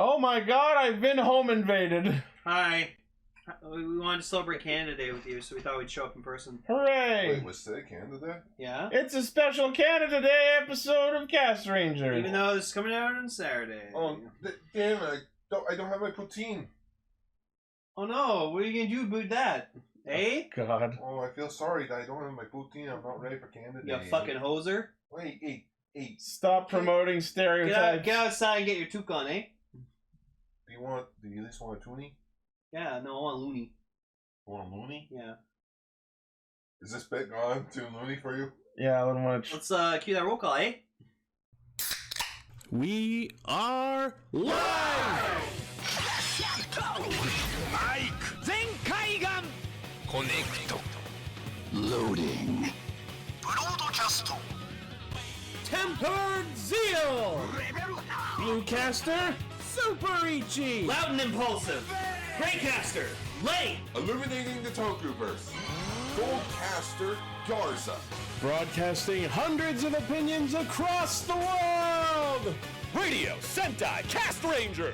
Oh my god, I've been home invaded. Hi. We wanted to celebrate Canada Day with you, so we thought we'd show up in person. Hooray! Wait, was today Canada Day? Yeah? It's a special Canada Day episode of Castranger. Even though this is coming out on Saturday. Oh, damn it. I don't have my poutine. Oh no, what are you gonna do about that? Eh? God. Oh, I feel sorry that I don't have my poutine. I'm not ready for Canada Day. You fucking hoser. Wait, hey. Stop promoting stereotypes. Get outside and get your toucan, eh? Do you at least want a toonie? Yeah, no, I want loony. You want a loony? Yeah. Is this bit gone too loony for you? Yeah, a little much. Let's cue that roll call, eh? We are live! Loading. Tempered Zeal! Bluecaster, Super Ichi! Loud and impulsive. Greycaster. Late. Illuminating the Tokuverse. Goldcaster Garza. Broadcasting hundreds of opinions across the world! Radio Sentai Castranger!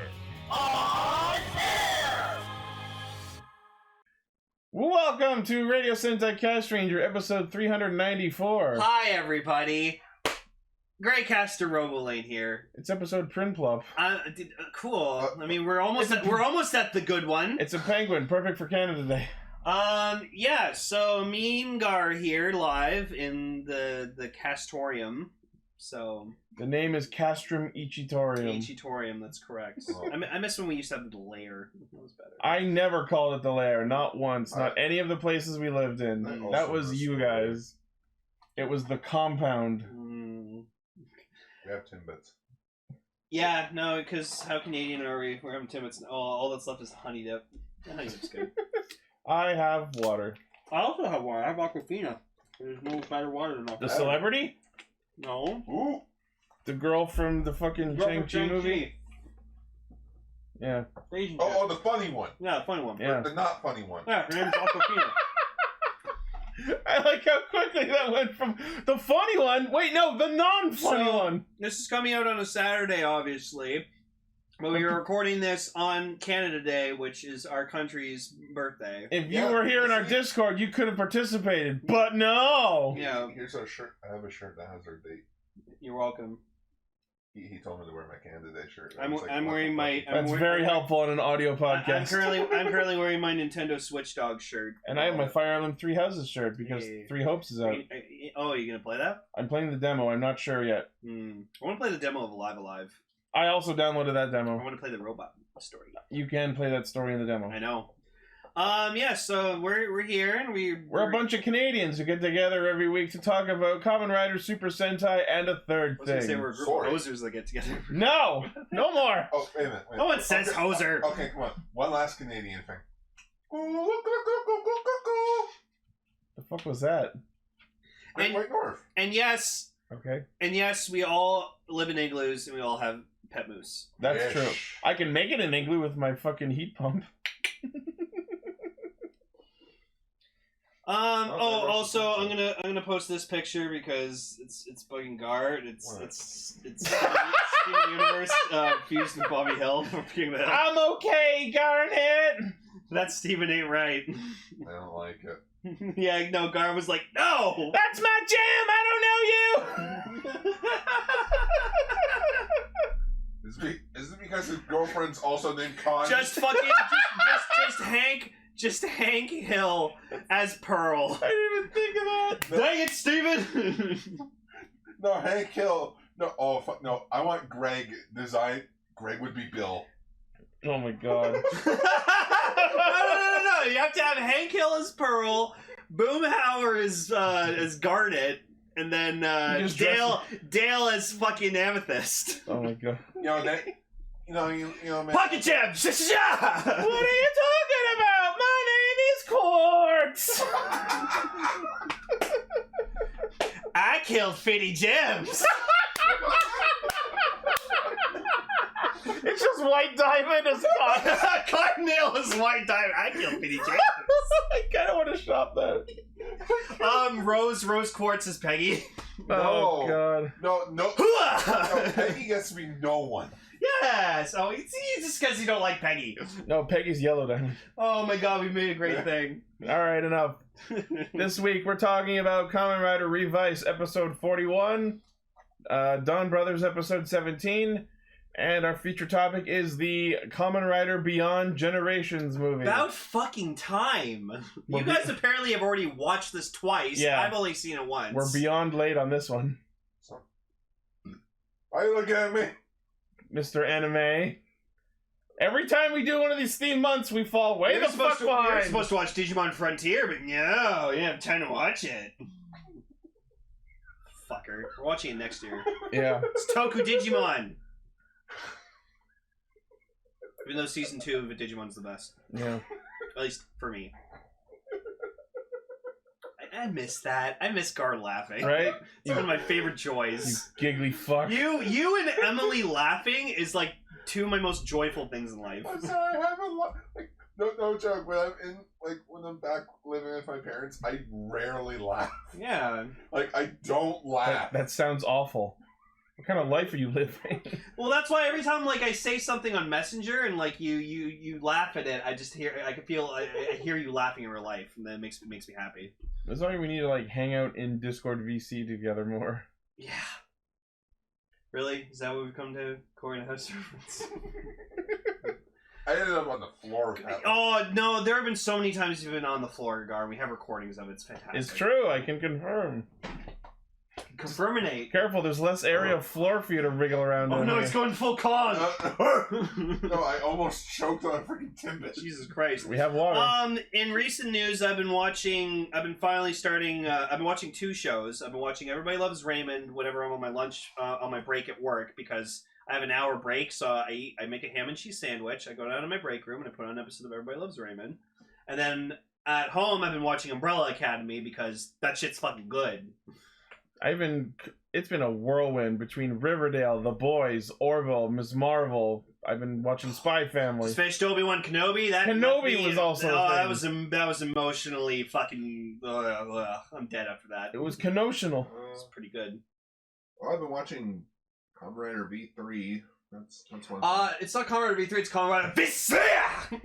Welcome to Radio Sentai Castranger, episode 394. Hi, everybody. Greycaster Robolane here. It's episode Prinplop. Cool. I mean, we're almost at the good one. It's a penguin, perfect for Canada Day. Yeah. So me and Gar here live in the Castorium. So The name is Castrum Ichitorium. Ichitorium. That's correct. Oh. I miss when we used to have the lair. That was better. I never called it the lair, not once, not any of the places we lived in. That was you guys. It was the compound. We have Timbits. Yeah, no, because how Canadian are we? We're having Timbits. Oh, all that's left is honey dip. Honey dip's good. I have water. I also have water. I have Aquafina. There's no better water than Aquafina. The celebrity? No. Ooh! The girl from the fucking Shang-Chi movie? Yeah. Asian Oh, chick. the funny one. Yeah, the funny one. Yeah. The not funny one. Yeah, her name's Aquafina. I like how quickly that went from the funny one. Wait, no, the non-funny one. This is coming out on a Saturday, obviously. But we are recording this on Canada Day, which is our country's birthday. If you were here in our Discord, you could have participated, but no. Yeah. Here's our shirt. I have a shirt that has our date. You're welcome. He told me to wear my Canada Day shirt. I'm wearing my. That's very helpful on an audio podcast. I'm currently wearing my Nintendo Switch Dog shirt. And I have my Fire Emblem Three Houses shirt because Three Hopes is out. Oh, are you gonna play that? I'm playing the demo. I'm not sure yet. I want to play the demo of Alive. I also downloaded that I demo. want to play the robot story. You can play that story in the demo. I know. Yeah. So we're here and We're a bunch of Canadians who get together every week to talk about Kamen Rider, Super Sentai, and a third I was gonna thing. say we're a group of hosers that get together. No! No more! Oh, wait a minute. No one says hoser. Okay, come on. One last Canadian thing. The fuck was that? Great White North. And yes, we all live in igloos and we all have pet moose. That's Yes. true. I can make it an igloo with my fucking heat pump. Also, I'm gonna post this picture because it's bugging Gar. It's Steven Universe fused with Bobby Hill. I'm okay, Garnet! That Steven ain't right. I don't like it. Yeah, no, Gar was like, no! That's my jam! I don't know you! Is it because his girlfriend's also named Con? Just Hank Hill as Pearl. I didn't even think of that. Dang it, Steven! No, Hank Hill. No, oh, fuck, no. I want Greg design. Greg would be Bill. Oh my god. No. You have to have Hank Hill as Pearl, Boomhauer as Garnet, and then Dale as fucking Amethyst. Oh my god. You know, man. Pocket Jam! What are you talking about? My name is Quartz! I killed Fitty Gems! It's just White Diamond as Cardinal is White Diamond. I killed Fitty Gems. I kind of want to shop that. Rose Quartz is Peggy. Oh god. No. Peggy gets to be no one. Yes! Oh, it's just because you don't like Peggy. No, Peggy's Yellow Diamond. Oh my god, we made a great thing. Alright, enough. This week we're talking about Kamen Rider Revice episode 41, Donbrothers episode 17, and our feature topic is the Kamen Rider Beyond Generations movie. About fucking time. You guys apparently have already watched this twice. Yeah. I've only seen it once. We're beyond late on this one. Why are you looking at me? Mr. Anime. Every time we do one of these theme months, we fall way the fuck behind. You're supposed to watch Digimon Frontier, but no, you didn't have time to watch it. Fucker. We're watching it next year. Yeah. It's Toku Digimon. Even though season 2 of Digimon's the best. Yeah. At least for me. I miss that. I miss Gar laughing. Right? It's one of my favorite joys. You giggly fuck. You and Emily laughing is like two of my most joyful things in life. I'm sorry, I haven't like no joke. When I'm back living with my parents, I rarely laugh. Yeah. Like I don't laugh. That sounds awful. What kind of life are you living? Well, that's why every time like I say something on Messenger and like you laugh at it, I hear you laughing in real life, and that makes me happy. That's why we need to like hang out in Discord VC together more. Yeah. Really? Is that what we've come to? Corey and House Servants? I ended up on the floor with that. Oh no, there have been so many times you've been on the floor, Gar. We have recordings of it. It's fantastic. It's true, I can confirm. Confirminate. Careful, there's less area of floor for you to wriggle around Oh in. no, it's going full con. No, I almost choked on a freaking Timbit. Jesus Christ. We have water. In recent news, I've been watching two shows. I've been watching Everybody Loves Raymond whenever I'm on my lunch, on my break at work, because I have an hour break, so I make a ham and cheese sandwich. I go down to my break room and I put on an episode of Everybody Loves Raymond. And then at home, I've been watching Umbrella Academy because that shit's fucking good. It's been a whirlwind between Riverdale, The Boys, Orville, Ms. Marvel. I've been watching Spy Family. Just finished Obi-Wan Kenobi. Kenobi was also a thing. that was emotionally fucking. I'm dead after that. It was Kenotional. It's pretty good. Well, I've been watching Kamen Rider V3. That's one. It's not Kamen Rider V3. It's Kamen Rider Visaya.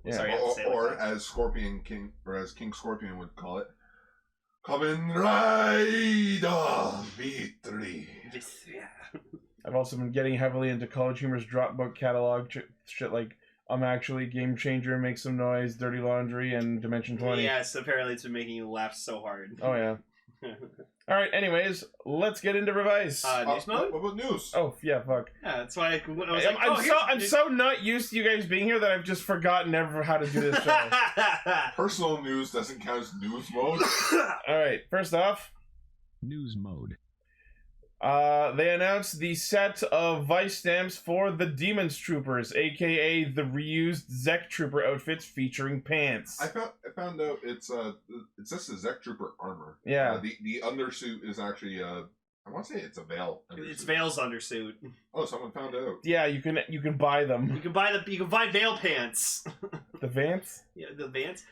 Yeah. Sorry, I have to say it like that. As Scorpion King, or as King Scorpion would call it, Kamen Rider V3. I've also been getting heavily into College Humor's Dropbook catalog, shit like I'm Actually, Game Changer, Make Some Noise, Dirty Laundry, and Dimension 20. Yes, apparently it's been making you laugh so hard. Oh, yeah. Alright, anyways, let's get into Revice. News mode? What about news? Oh, yeah, fuck. Yeah, that's why I was like, I'm so not used to you guys being here that I've just forgotten how to do this show. Personal news doesn't count as news mode. Alright, first off, news mode. They announced the set of Vice stamps for the Demons Troopers, aka the reused Zek Trooper outfits featuring pants. I found out it's just a Zek Trooper armor. Yeah. The undersuit is actually I want to say it's a Veil. It's Veil's undersuit. Oh, someone found out. Yeah, you can buy them. You can buy Veil pants. The Vance? Yeah, the Vance.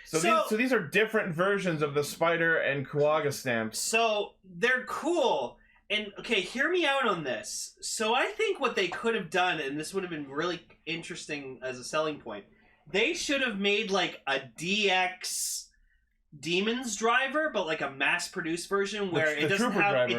So these are different versions of the Spider and Kuwaga stamps. So they're cool. And, okay, hear me out on this. So I think what they could have done, and this would have been really interesting as a selling point, they should have made, like, a DX Demons driver, but, like, a mass-produced version where it doesn't have, like, it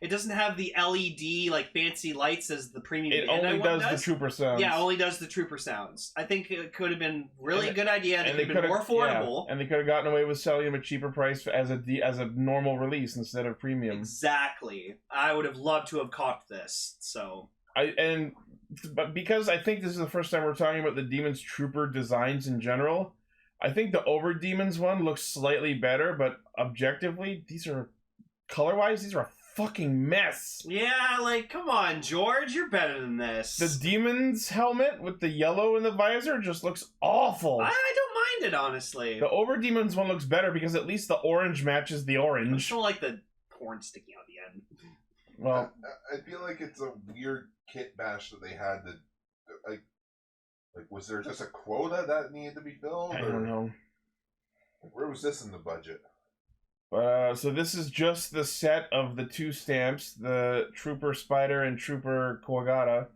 doesn't have the LED, like, fancy lights as the premium. It only does the Trooper sounds. Yeah, only does the Trooper sounds. I think it could have been really good idea. And it could have been more affordable. Yeah, and they could have gotten away with selling them at cheaper price as a normal release instead of premium. Exactly. I would have loved to have copped this. So but because I think this is the first time we're talking about the Demons Trooper designs in general, I think the Over Demons one looks slightly better, but objectively, color-wise, these are a fucking mess. Yeah, like, come on, George, you're better than this. The Demon's helmet with the yellow in the visor just looks awful. I don't mind it, honestly. The Over Demons one looks better because at least the orange matches the I orange. just don't like the horn sticking out the end. Well, I feel like it's a weird kit bash that they had that, like, was there just a quota that needed to be filled? I don't know. Where was this in the budget? So this is just the set of the two stamps, the Trooper Spider and Trooper Kuwagata.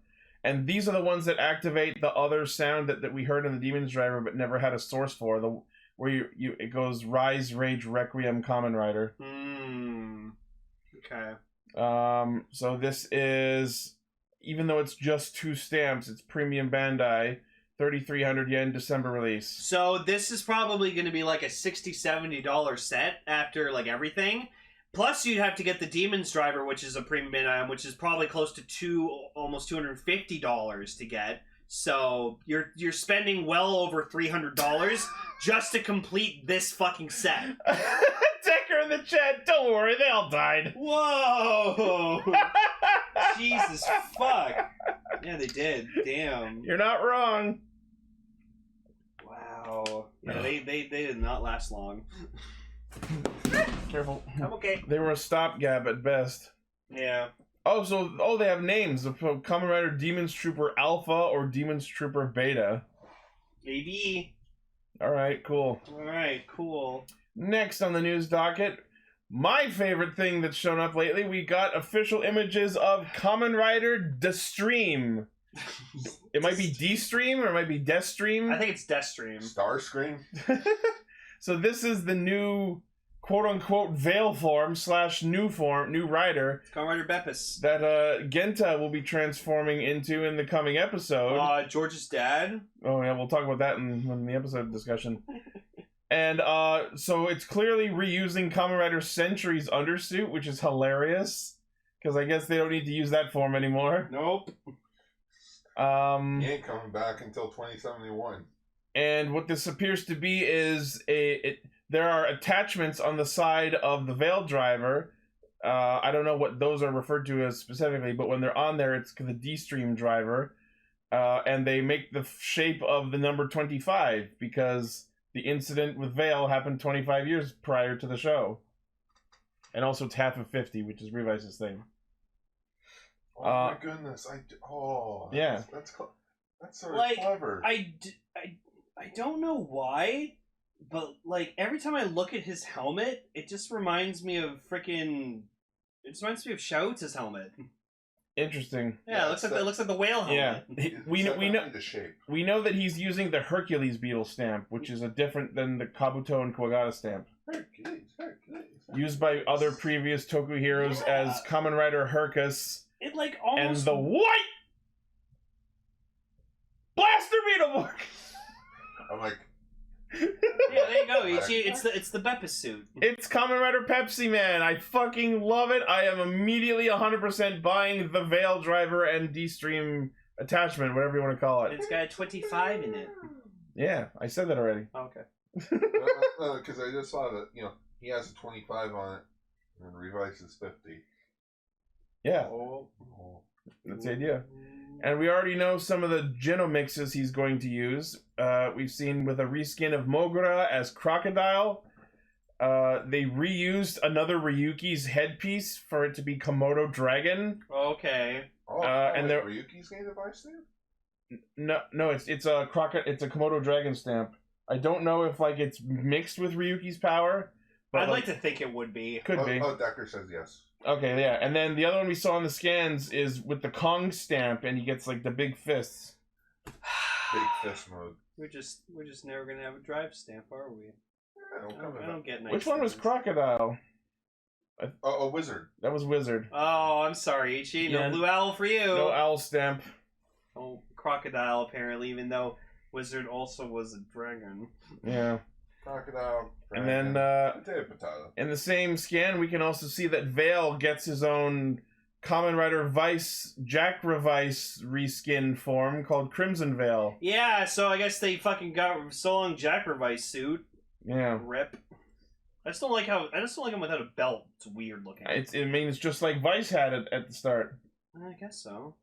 And these are the ones that activate the other sound that we heard in the Demon's Driver but never had a source for. Where it goes Rise, Rage, Requiem, Kamen Rider. Okay. So this is, even though it's just two stamps, it's Premium Bandai, 3,300 yen, December release. So this is probably going to be like a $60, $70 set after like everything. Plus you'd have to get the Demon's Driver, which is a premium item, which is probably close to almost $250 to get. So you're spending well over $300 just to complete this fucking set. Decker in the chat, don't worry, they all died. Whoa! Jesus fuck. Yeah, they did. Damn. You're not wrong. Wow. Yeah, they did not last long. Careful. I'm okay. They were a stopgap at best. Yeah. Oh, they have names. Kamen Rider Demon's Trooper Alpha or Demon's Trooper Beta. Maybe. Alright, cool. Alright, cool. Next on the news docket, my favorite thing that's shown up lately, we got official images of Kamen Rider Destream. It might be D-Stream or it might be Destream. I think it's Destream. Starscream? So this is the new quote-unquote Veil form / new rider Kamen Rider Beppis. that Genta will be transforming into in the coming episode. George's dad? Oh yeah, we'll talk about that in the episode discussion. And so it's clearly reusing Kamen Rider Century's undersuit, which is hilarious. Because I guess they don't need to use that form anymore. Nope. He ain't coming back until 2071. And what this appears to be is there are attachments on the side of the Veil driver. I don't know what those are referred to as specifically, but when they're on there, it's the D-Stream driver. And they make the shape of the number 25 because the incident with Veil happened 25 years prior to the show. And also it's half of 50, which is Revice's thing. Oh my goodness! Yeah. That's sort of clever. I don't know why, but like every time I look at his helmet, it just reminds me of freaking. It just reminds me of Shouts' helmet. Interesting. Yeah, it looks like the whale helmet. Yeah, we know that he's using the Hercules beetle stamp, which is a different than the Kabuto and Kuwagata stamp. Hercules. Used by other previous Toku heroes as Kamen Rider Hercus. It like almost And the white blaster beetle. I'm like, yeah, there you go, Ichi. It's the Beppis suit. It's Kamen Rider Pepsi Man. I fucking love it. I am immediately 100% buying the Veil driver and D-Stream attachment, whatever you want to call it. It's got a 25 in it. Yeah, I said that already. Oh, okay. because I just saw that he has a 25 on it, and Revice is 50. Yeah, Oh. that's the idea. And we already know some of the Geno mixes he's going to use. We've seen with a reskin of Mogura as Crocodile. They reused another Ryuki's headpiece for it to be Komodo Dragon. Okay. And there Ryuki's game device stamp? No, it's a Komodo Dragon stamp. I don't know if it's mixed with Ryuki's power, but I'd like to think it would be. Could be. Oh, Decker says yes. Okay, yeah. And then the other one we saw in the scans is with the Kong stamp, and he gets the big fists. Big fist mode. We're just never gonna have a drive stamp, are we? Yeah, I don't get nice Which one was things. Crocodile? Oh, Wizard. That was Wizard. Oh, I'm sorry, Ichi. No Yeah. blue owl for you. No owl stamp. Oh, Crocodile apparently, even though Wizard also was a dragon. Yeah. Crocodile. And then Potato. in the same scan, we can also see that Veil gets his own Kamen Rider Vice Jack Revice reskin form called Crimson Veil. Yeah, so I guess they fucking got so long Jack Revice suit. Yeah. Rip. I just don't like him without a belt. It's weird looking. It's just like Vice had it at the start. I guess so.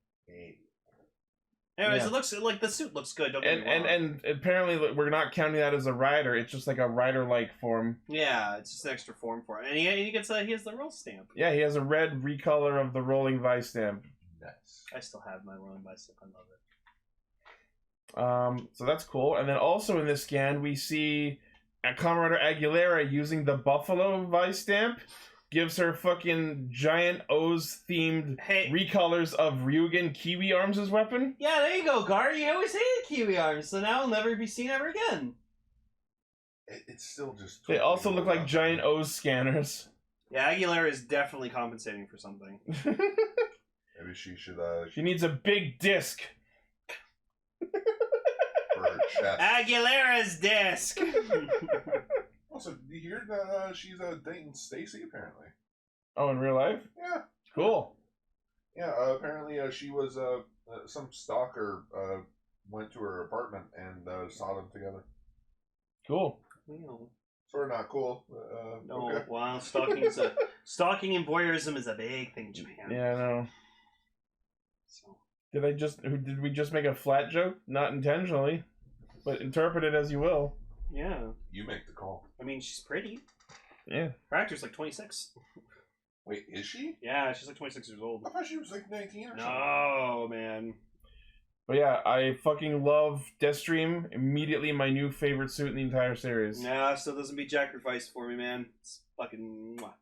Anyways, Yeah. It looks like the suit looks good. Don't get me wrong. And apparently we're not counting that as a rider. It's just like a rider-like form. Yeah, it's just an extra form for it, and he has the roll stamp. Yeah, he has a red recolor of the rolling Vice stamp. Nice. I still have my rolling bicep. I love it. So that's cool. And then also in this scan we see Kamen Rider Aguilera using the Buffalo Vice stamp gives her fucking giant O's themed recolors of Ryugen Kiwi arms as weapon. Yeah, there you go, Gar. You always hated Kiwi arms, so now it'll never be seen ever again. It's still just... They also look like giant O's scanners. Yeah, Aguilera is definitely compensating for something. Maybe she should... She needs a big disc. For her chest. Aguilera's disc! Also, did you hear that she's dating Stacy, apparently? Oh, in real life? Yeah. Cool. Yeah, apparently she was... some stalker went to her apartment and saw them together. Cool. Sort of not cool. No, okay. wow, stalking and voyeurism is a big thing in Japan. Yeah, I know. So. Did we just make a flat joke? Not intentionally, but interpret it as you will. Yeah. You make the call. I mean, she's pretty. Yeah. Her actor's like 26. Wait, is she? Yeah, she's like 26 years old. I thought she was like 19 or something. No, man. But yeah, I fucking love Destream. Immediately my new favorite suit in the entire series. Nah, still doesn't beat Jacrifice for me, man. It's fucking... Mwah.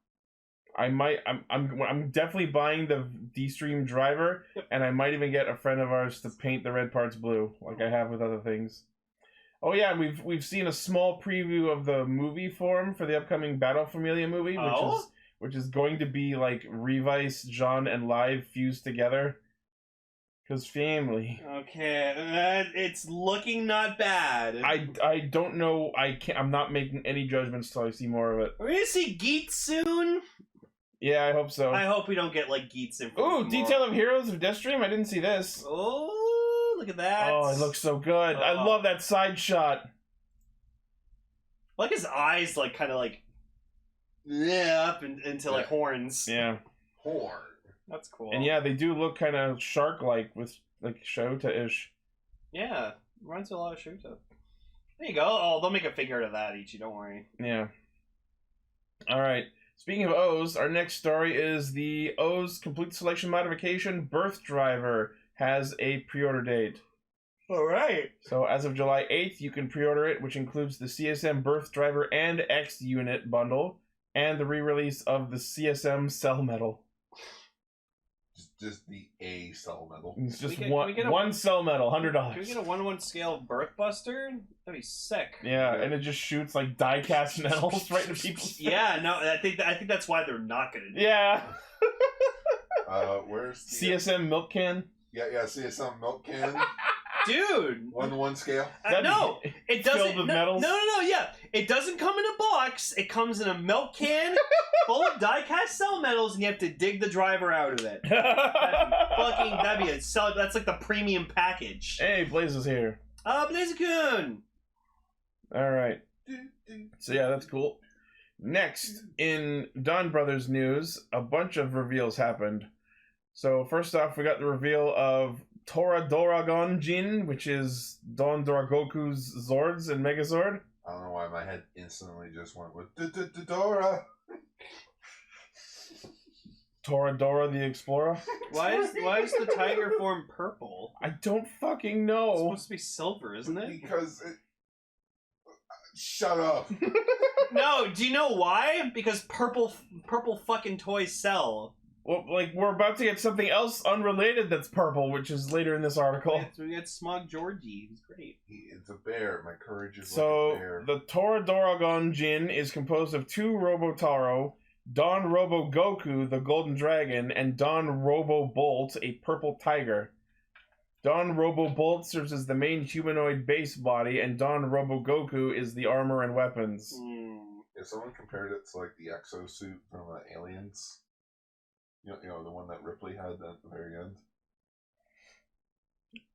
I'm definitely buying the Destream driver, and I might even get a friend of ours to paint the red parts blue, like I have with other things. Oh yeah, we've seen a small preview of the movie form for the upcoming Battle Familia movie, which is going to be like Revice, Jean, and Live fused together. Cause family. Okay, it's looking not bad. I don't know. I'm not making any judgments till I see more of it. We're gonna see Geet soon. Yeah, I hope so. I hope we don't get like Geets in. Ooh, Detail of Heroes of Destream. I didn't see this. Oh, look at that. Oh, it looks so good. I love that side shot. Like his eyes, like kind of like up into like horns. Yeah. Horn. That's cool. And yeah, they do look kind of shark-like with like Shota-ish. Yeah, reminds me a lot of Shota. There you go. Oh, they'll make a figure out of that, Ichi. Don't worry. Yeah. All right. Speaking of O's, our next story is the O's Complete Selection Modification Birth Driver has a pre-order date. All right. So as of July 8th, you can pre-order it, which includes the CSM Birth Driver and X Unit bundle, and the re-release of the CSM Cell Metal. Just the A cell metal. It's just one cell metal, $100. Can we get a 1-to-1 scale Birth Buster? That'd be sick. Yeah, and it just shoots like die-cast metals right into people's... Yeah, no, I think that's why they're not gonna do Yeah. Where's the... CSM milk can? Yeah, CSM milk can. Dude, 1-to-1 scale. No, it doesn't. Filled with metals? No. Yeah, it doesn't come in a box. It comes in a milk can full of die-cast cell metals, and you have to dig the driver out of it. That'd be a cell. That's like the premium package. Hey, Blaze is here. Blaze-kun. All right. So yeah, that's cool. Next, in Donbrothers news, a bunch of reveals happened. So first off, we got the reveal of Toradora Jin, which is Don Dragoku's Zords and Megazord. I don't know why my head instantly just went with Dora. Toradora the Explorer. Why is the tiger form purple? I don't fucking know. It's supposed to be silver, isn't it? Because it... Shut up. No, do you know why? Because purple fucking toys sell. Well, like, we're about to get something else unrelated that's purple, which is later in this article. We get Smog Georgie. He's great. It's a bear. My courage is so, like a bear. the Toradora Jin is composed of 2 Robotaro, Don Robo Goku, the Golden Dragon, and Don Robo Bolt, a purple tiger. Don Robo Bolt serves as the main humanoid base body, and Don Robo Goku is the armor and weapons. If someone compared it to like the exosuit from Aliens, you know the one that Ripley had at the very end.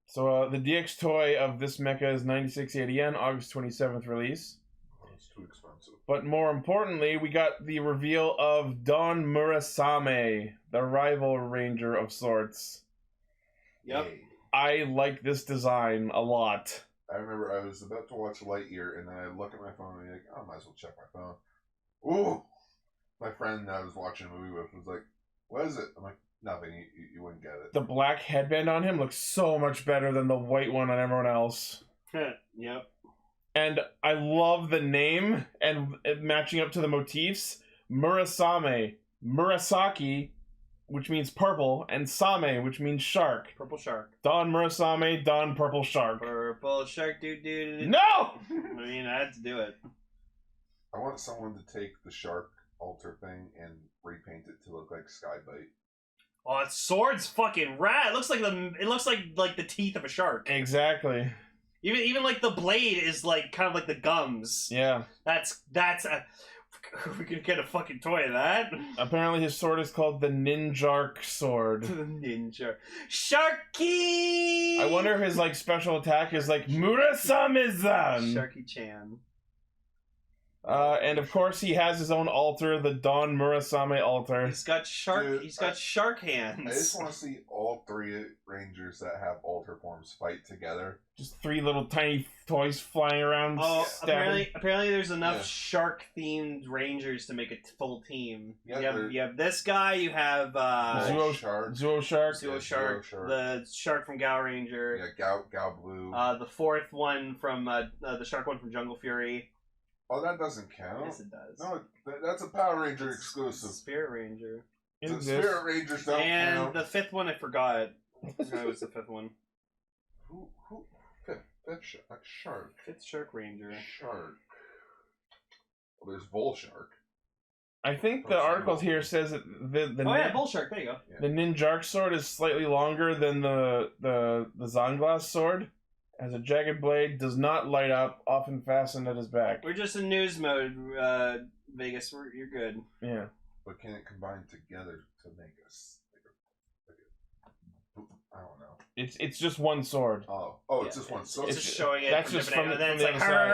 So the DX toy of this mecha is 9680 yen, August 27th release. Oh, it's too expensive. But more importantly, we got the reveal of Don Murasame, the rival ranger of sorts. Yep. Hey. I like this design a lot. I remember I was about to watch Lightyear, and then I look at my phone and I'm like, oh, I might as well check my phone. Ooh! My friend I was watching a movie with was like, what is it? I'm like, nothing. You wouldn't get it. The black headband on him looks so much better than the white one on everyone else. Yep. And I love the name and matching up to the motifs. Murasame, Murasaki, which means purple, and Same, which means shark. Purple shark. Don Murasame, Don Purple Shark. Purple shark, dude. No! I mean, I had to do it. I want someone to take the shark altar thing and repaint it to look like Skybite. Oh, its sword's fucking rad. It looks like the teeth of a shark. Exactly. Even like the blade is like kind of like the gums. Yeah. That's a. We could get a fucking toy of that. Apparently his sword is called the Ninjark sword. The ninja. Sharky! I wonder if his like special attack is like Murasame-san! Sharky-chan. And of course he has his own altar, the Don Murasame altar. He's got shark. Dude, he's got shark hands. I just want to see all three Rangers that have altar forms fight together. Just three little tiny toys flying around. Oh, stabbing. apparently there's enough Yeah. shark-themed Rangers to make a full team. Yeah, you have this guy. You have Zuo Shark. Zuo Shark. Zuo Yeah, Shark, Zuo Shark. the shark from Gao Ranger. Yeah, Gao Blue. The fourth one from the shark one from Jungle Fury. Oh, that doesn't count. Yes, it does. No, that's a Power Ranger It's exclusive. Spirit Ranger. It The exists. Spirit Rangers don't And count. the fifth one, I forgot. That was the fifth one. Who? Fifth shark. Fifth Shark Ranger. Shark. Well, there's Volshark. I think the article here says that the Oh yeah, Bull Shark. There you go. the Ninjark sword is slightly longer than the Zanglass sword. Has a jagged blade, does not light up, often fastened at his back. We're just in news mode, Vegas. You're good. Yeah. But can it combine together to make us? I don't know. It's just one sword. Oh, it's Yeah, just one It's sword. just showing it. that's from just different from angles. the And then it's other like,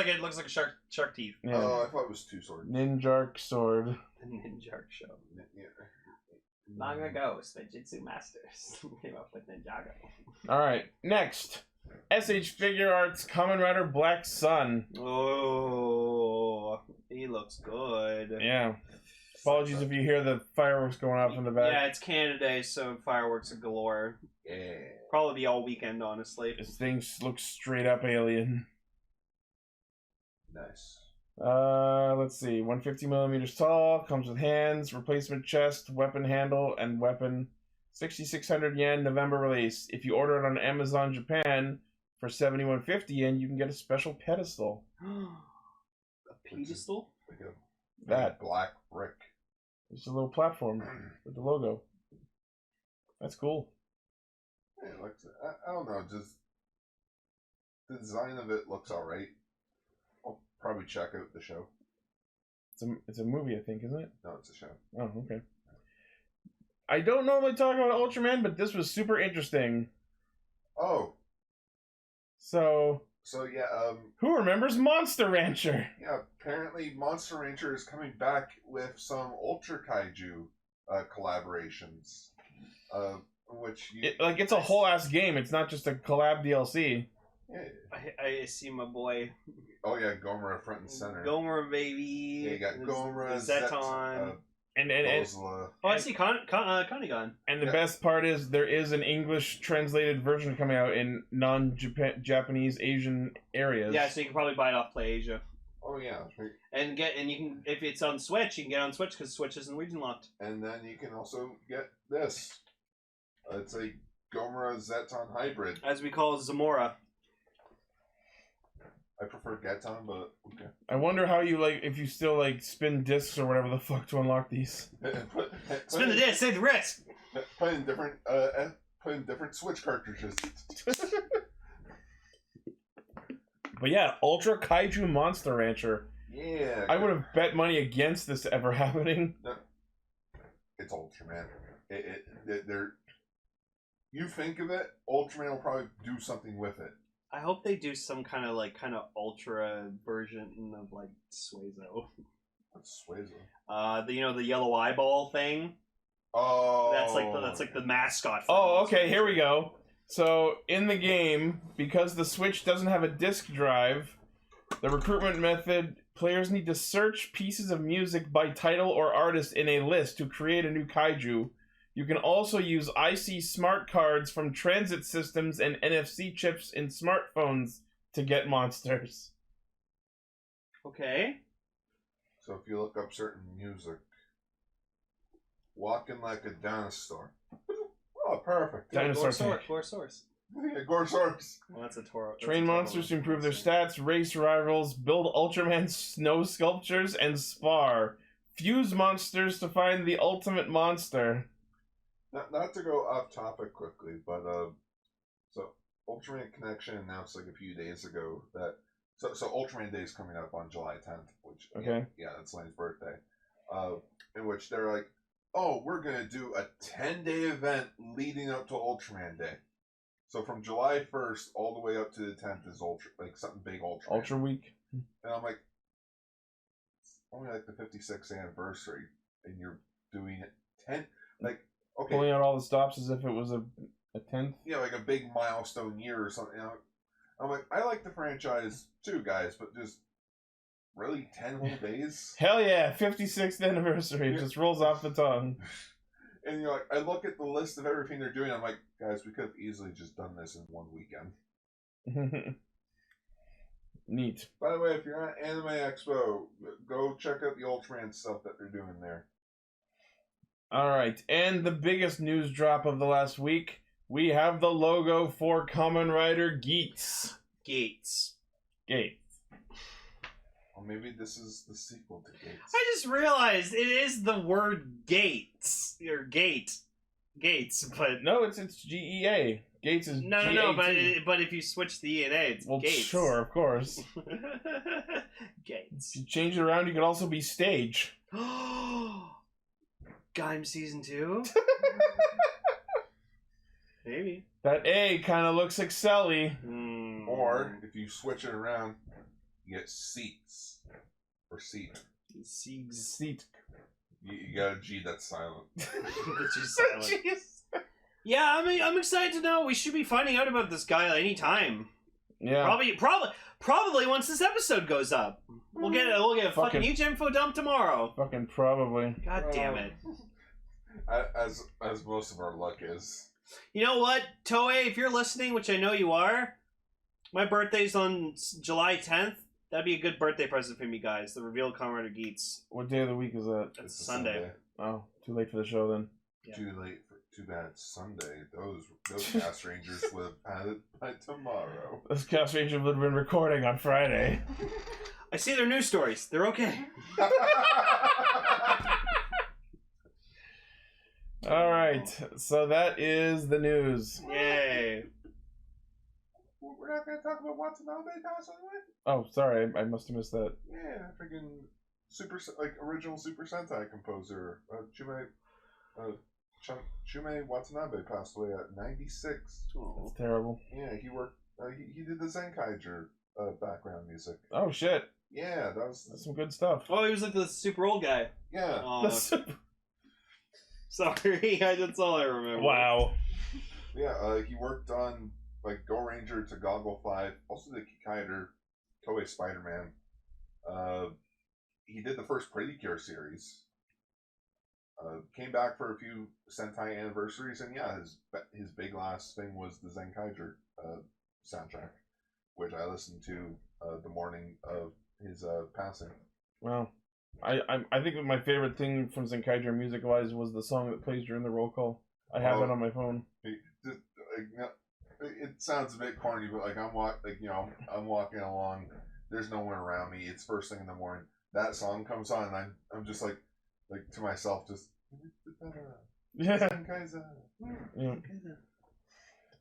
side. it looks like shark teeth. Yeah. Oh, I thought it was two swords. Ninjark sword. The Ninjark show. Yeah. Long ago, Spijitsu Masters came up with Ninjago. Alright, next. SH Figure Arts Kamen Rider Black Sun. Oh, he looks good. Yeah. Apologies if you hear the fireworks going off in the back. Yeah, it's Canada Day, so fireworks are galore. Yeah. Probably be all weekend, honestly. This thing looks straight up alien. Nice. Let's see. 150 millimeters tall, comes with hands, replacement chest, weapon handle, and weapon. 6,600 yen, November release. If you order it on Amazon Japan for 7,150 yen, you can get a special pedestal. A pedestal? Like a That. black brick. It's a little platform with the logo. That's cool. Yeah, it looks, I don't know, just the design of it looks alright. I'll probably check out the show. It's a movie, I think, isn't it? No, it's a show. Oh, okay. I don't normally talk about Ultraman, but this was super interesting. Oh, So, yeah, who remembers Monster Rancher? yeah, apparently Monster Rancher is coming back with some Ultra Kaiju collaborations. Which you, It's a whole ass game. It's not just a collab DLC. yeah. I see my boy. Oh yeah, Gomera front and center. Gomer, baby. Yeah, you got Gomera, Zeton. And Bozla. Oh, I see Kanigan. and the Yeah. best part is there is an English translated version coming out in non-Japanese Asian areas. Yeah, so you can probably buy it off PlayAsia. Oh yeah, right. And you can, if it's on Switch, you can get it on Switch because Switch isn't region locked. And then you can also get this. It's a Gomera Zeton hybrid. As we call Zamora. I prefer Geton, but okay. I wonder how you if you still spin discs or whatever the fuck to unlock these. Spin the disc, save the risk! Put in different Switch cartridges. But yeah, Ultra Kaiju Monster Rancher. Yeah. I would have bet money against this ever happening. It's Ultraman. They're. You think of it, Ultraman will probably do something with it. I hope they do some kind of ultra version of Suezo. What's Suezo? The yellow eyeball thing. Oh. That's like the mascot. For Oh, Monster okay, here we Rancher. go. So, in the game, because the Switch doesn't have a disk drive, the recruitment method, players need to search pieces of music by title or artist in a list to create a new kaiju. You can also use IC smart cards from transit systems and NFC chips in smartphones to get monsters. Okay. So if you look up certain music, walking like a dinosaur. Oh, perfect. Dinosaur Gorosaurus. Yeah, Gorosaurus. Well, that's a Toro. Train monsters to improve their stats, race rivals, build Ultraman snow sculptures, and spar. Fuse monsters to find the ultimate monster. Not to go off topic quickly, but so Ultraman Connection announced like a few days ago that so Ultraman Day is coming up on July 10th, which Okay. yeah, that's Lane's birthday. In which they're like, oh, we're gonna do a 10-day event leading up to Ultraman Day. So from July 1st all the way up to the 10th is something big Ultraman. Ultra Week. And I'm like, it's only like the 56th anniversary, and you're doing it 10 like. Okay. Pulling out all the stops as if it was a 10th. Yeah, like a big milestone year or something. You know? I'm like, I like the franchise too, guys, but just really 10 whole days? Hell yeah, 56th anniversary. It just rolls off the tongue. And you're like, I look at the list of everything they're doing, I'm like, guys, we could have easily just done this in one weekend. Neat. By the way, if you're at Anime Expo, go check out the Ultraman stuff that they're doing there. Alright, and the biggest news drop of the last week, we have the logo for Kamen Rider Geats. Gates. Or maybe this is the sequel to Gates. I just realized it is the word gates. Or gate. Gates, but... No, it's GEA. Gates is No, G-A-T. but if you switch the E and A, it's Well, Gates. sure, of course. Gates. If you change it around, you could also be Stage. Gaim Season 2? Maybe. That A kind of looks Excel-y. Or, if you switch it around, you get Seats. Or Seat. Seat. You got a G that's silent. But she's silent. Jeez. Yeah, I mean, I'm excited to know. We should be finding out about this guy anytime. Yeah. Probably once this episode goes up. We'll get a fucking huge info dump tomorrow. Fucking probably. God damn it. As most of our luck is. You know what, Toei, if you're listening, which I know you are, my birthday's on July 10th. That'd be a good birthday present for me, guys. The reveal of Kamen Rider Geats. What day of the week is that? It's a Sunday. Oh, too late for the show then. Yeah. Too bad it's Sunday. Those Castrangers would have had it by tomorrow. Those Castranger would have been recording on Friday. I see their news stories. They're okay. Alright, so that is the news. Yay. We're not going to talk about Watanabe House anyway? Oh, sorry, I must have missed that. Yeah, freaking original Super Sentai composer Chume Watanabe passed away at 96. That's terrible. Yeah, he worked. He did the Zenkaiger background music. Oh shit, Yeah, that's some good stuff. Oh, he was like the super old guy. Yeah. Oh, sorry, that's all I remember. Wow. Yeah, he worked on like Go Ranger to Goggle 5, also the Kikaider Toei Spider-Man. He did the first Pretty Cure series. Came back for a few Sentai anniversaries, and yeah, his big last thing was the Zenkaiger soundtrack, which I listened to the morning of his passing. Wow. I think that my favorite thing from Zenkaiger music-wise was the song that plays during the roll call. I have it on my phone. It sounds a bit corny, but like I'm walking along. There's no one around me. It's first thing in the morning. That song comes on, and I'm just like to myself, just Yeah. yeah.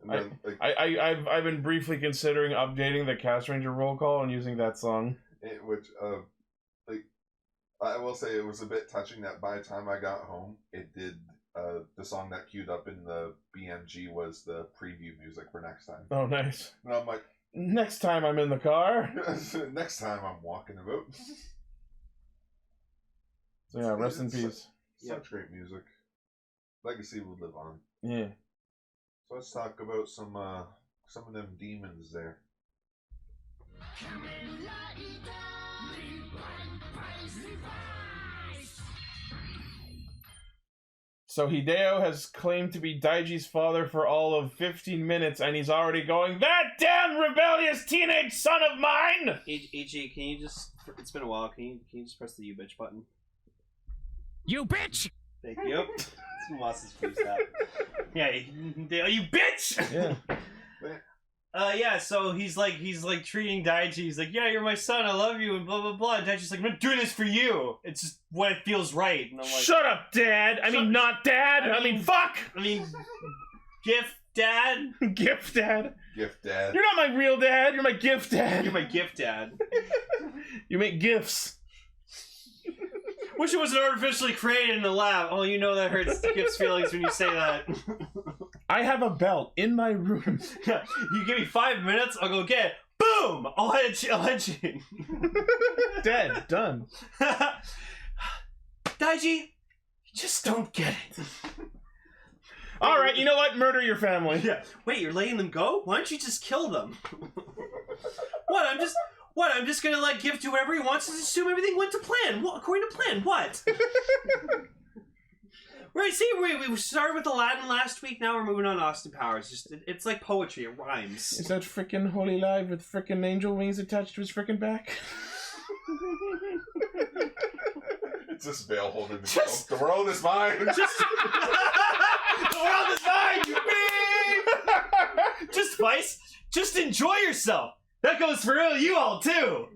And then, I've been briefly considering updating the Castranger roll call and using that song. which I will say it was a bit touching that by the time I got home, it did. The song that queued up in the BMG was the preview music for next time. Oh, nice. And I'm like, Next time I'm in the car. next time I'm walking about. So yeah, rest in peace. Such great music. Legacy will live on. Yeah. So let's talk about some of them demons there. So Hideo has claimed to be Daiji's father for all of 15 minutes, and he's already going, "That damn rebellious teenage son of mine!" Ichi, can you just It's been a while. Can you just press the you bitch button? You bitch! Thank you. It's Moss's freestyle. Yeah, you bitch! Yeah. Yeah, so he's like treating Daiji, he's like, yeah, you're my son, I love you, and blah, blah, blah. And Daiji's like, I'm not doing this for you. It's just what it feels right. And I'm like, Shut up, Dad! I mean, not Dad! I mean, fuck! gift dad? Gift Dad? Gift dad. You're not my real dad, you're my gift dad! You're my gift dad. You make gifts. Wish it wasn't artificially created in the lab. Oh, you know that hurts Gift's feelings when you say that. I have a belt in my room. You give me 5 minutes, I'll go get it. Boom! I'll head you. Dead. Done. Daiji, you just don't get it. Alright, you know what? Murder your family. Yeah. Wait, you're letting them go? Why don't you just kill them? I'm just gonna let Gift do whatever he wants and assume everything went to plan. What, according to plan, what? Right, see, we started with the Latin last week, now we're moving on to Austin Powers. It's like poetry, it rhymes. Is that frickin' holy live with frickin' angel wings attached to his frickin' back? It's this veil holding the world. The world is mine. The world is mine, you bitch! Just Vice, just enjoy yourself. That goes for you all, too!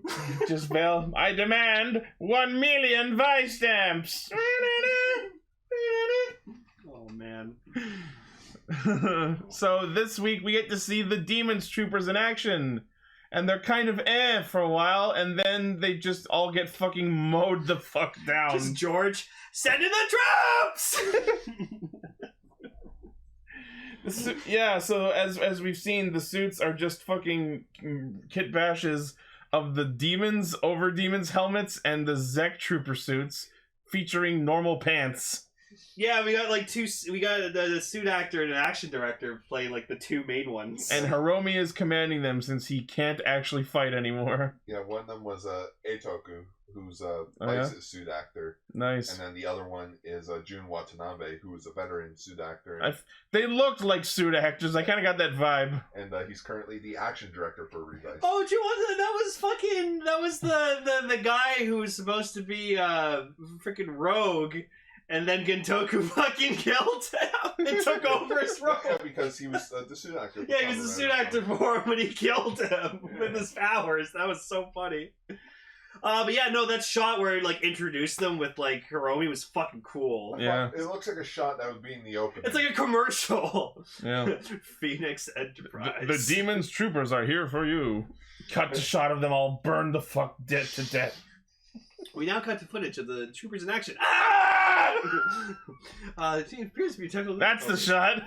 Just Bell, I demand 1 million Vice stamps! Oh, man. So this week we get to see the Demons Troopers in action. And they're kind of for a while, and then they just all get fucking mowed the fuck down. Just George, send in the troops! So as we've seen, the suits are just fucking kit bashes of the demons over demons helmets and the Zek trooper suits featuring normal pants. Yeah, we got like we got the suit actor and an action director play like the two main ones. And Hiromi is commanding them since he can't actually fight anymore. Yeah, one of them was Eitoku, who's a licensed suit actor. Nice. And then the other one is Jun Watanabe, who is a veteran suit actor. They looked like suit actors. I kind of got that vibe. And he's currently the action director for Revice. Oh, Jun Watanabe, that was the guy who was supposed to be freaking Rogue. And then Gentoku fucking killed him and took over his role. Yeah, because he was the suit actor. Yeah, he was the suit actor for him, but he killed him with his powers. That was so funny. But yeah, no, that shot where he like introduced them with like Hiromi was fucking cool. Yeah, it looks like a shot that would be in the open. It's like a commercial. Yeah. Phoenix Enterprise. The Demons Troopers are here for you. Cut the shot of them all burned the fuck dead to death. We now cut to footage of the troopers in action. Ah! It appears to be technical. That's the shot.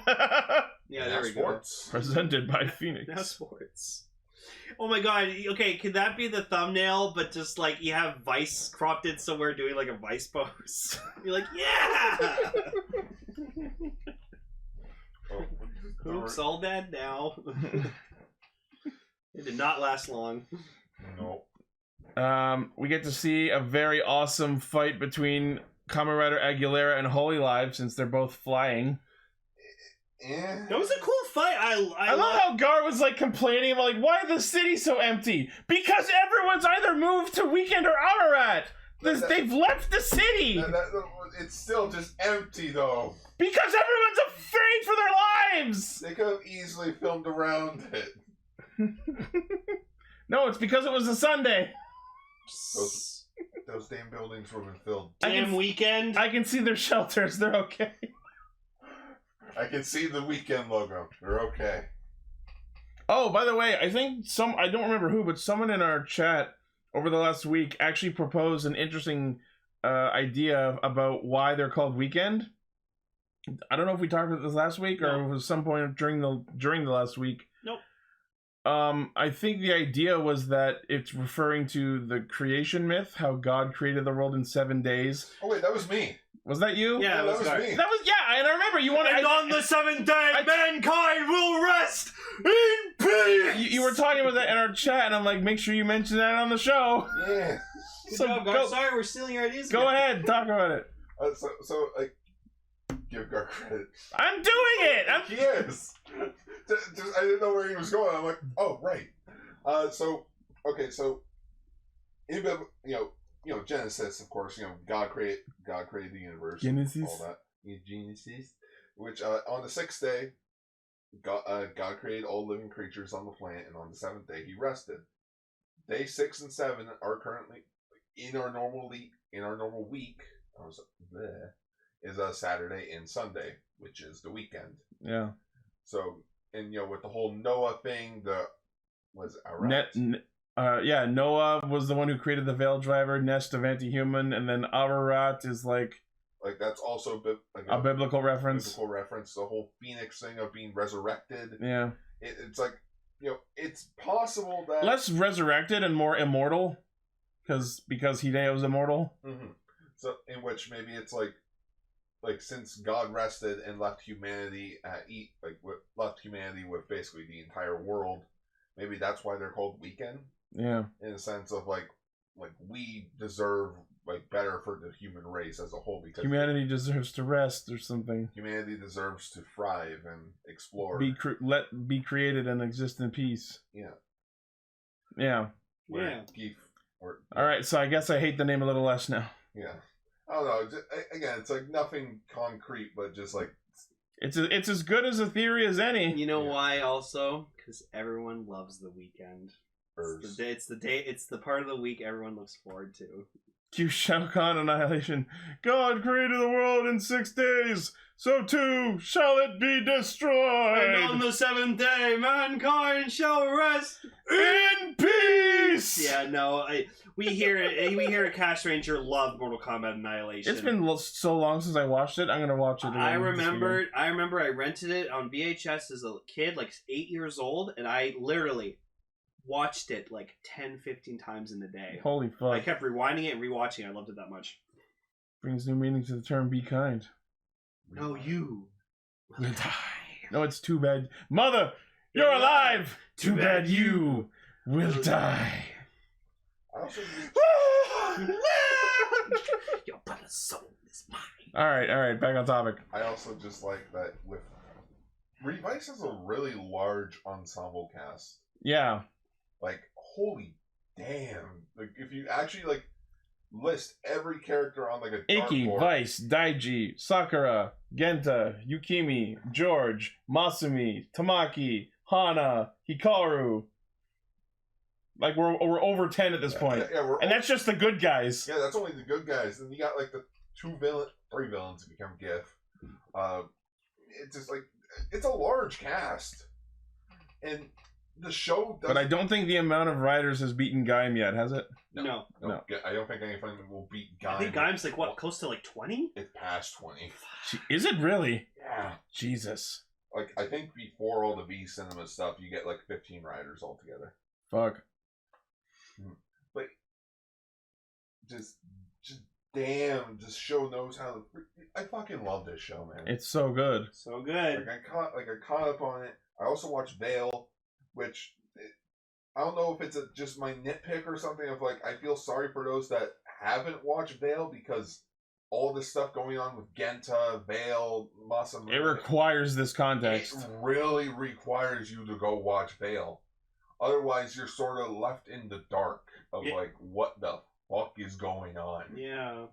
Yeah, there we go. Presented by Phoenix. Now sports. Oh my god, okay, could that be the thumbnail, but just like you have Vice cropped in somewhere doing like a Vice pose? You're like, yeah! Oops, all dead now. It did not last long. No. We get to see a very awesome fight between Kamen Rider Aguilera and Holy Live since they're both flying. Yeah. That was a cool fight. I love how Gar was like complaining about like, why is the city so empty? Because everyone's either moved to Weekend or Ararat. They've left the city. It's still just empty though. Because everyone's afraid for their lives. They could have easily filmed around it. No, it's because it was a Sunday. Those damn buildings were filled. Damn Weekend. I can see their shelters. They're okay. I can see the Weekend logo. They're okay. Oh, by the way, I think I don't remember who, but someone in our chat over the last week actually proposed an interesting idea about why they're called Weekend. I don't know if we talked about this last week or it was some point during the last week. Nope. I think the idea was that it's referring to the creation myth, how God created the world in 7 days. Oh wait, that was me. Was that you? Yeah, that was me. That was and I remember you wanted. And on the seventh day, mankind will rest in peace. You were talking about that in our chat, and I'm like, make sure you mention that on the show. Yeah. Good job, guys. Sorry, we're stealing your ideas. Go ahead, talk about it. So like, give Gar credit. I'm doing it. He is. I didn't know where he was going. I'm like, oh right. So Genesis, of course. God created the universe. Genesis. All that. Genesis. Which on the sixth day, God created all living creatures on the planet, and on the seventh day He rested. Day 6 and 7 are currently in our normal week. Is a Saturday and Sunday, which is the weekend. Yeah. So, and with the whole Noah thing, Noah was the one who created the Veil Driver, Nest of Anti-Human, and then Ararat is like that's also a biblical reference. Biblical reference. The whole Phoenix thing of being resurrected. Yeah. It's like, it's possible that less resurrected and more immortal, because Hideo's immortal. Mm-hmm. So, in which maybe it's like since God rested and left humanity left humanity with basically the entire world, maybe that's why they're called weekend. Yeah. In a sense of like we deserve better for the human race as a whole, because humanity deserves to rest or something. Humanity deserves to thrive and explore. Be created and exist in peace. Yeah. Yeah. All right, so I guess I hate the name a little less now. Yeah. I don't know. Again, it's like nothing concrete, but just like it's as good as a theory as any. You know why? Also, because everyone loves the weekend. It's the part of the week everyone looks forward to. Cue Shao Kahn Annihilation. God created the world in 6 days, so too shall it be destroyed. And on the seventh day, mankind shall rest in peace. Yeah, no, we here at Castranger love Mortal Kombat Annihilation. It's been so long since I watched it. I'm gonna watch it again. I remember I rented it on VHS as a kid, like 8 years old, and I literally watched it like 10-15 times in a day. Holy fuck. I kept rewinding it and rewatching it. I loved it that much. Brings new meaning to the term be kind. No, you will die. No, it's too bad. Mother, you're alive! Too bad you will die. Your brother's soul is mine. Alright, back on topic. I also just like that with Revice has a really large ensemble cast. Yeah. Like, holy damn. Like, if you actually, list every character on, a Ichi, dartboard. Vice, Daiji, Sakura, Genta, Yukimi, George, Masumi, Tamaki, Hana, Hikaru. We're over 10 at this point. Yeah, and that's just the good guys. Yeah, that's only the good guys. Then you got, the 3 villains to become GIF. It's just, it's a large cast. And the show doesn't... But I don't think the amount of riders has beaten Gaim yet, has it? No. I don't think anything will beat Gaim. I think Gaim's close to 20? It's past 20. Is it really? Yeah. Jesus. I think before all the V Cinema stuff, you get 15 riders altogether. Fuck. But just damn, this show knows how to... I fucking love this show, man. It's so good. So good. I caught up on it. I also watched Veil, which I don't know if it's just my nitpick or something of I feel sorry for those that haven't watched Veil, because all this stuff going on with Genta, Veil, Masami. It requires this context. It really requires you to go watch Veil. Otherwise, you're sort of left in the dark of what the fuck is going on. Yeah.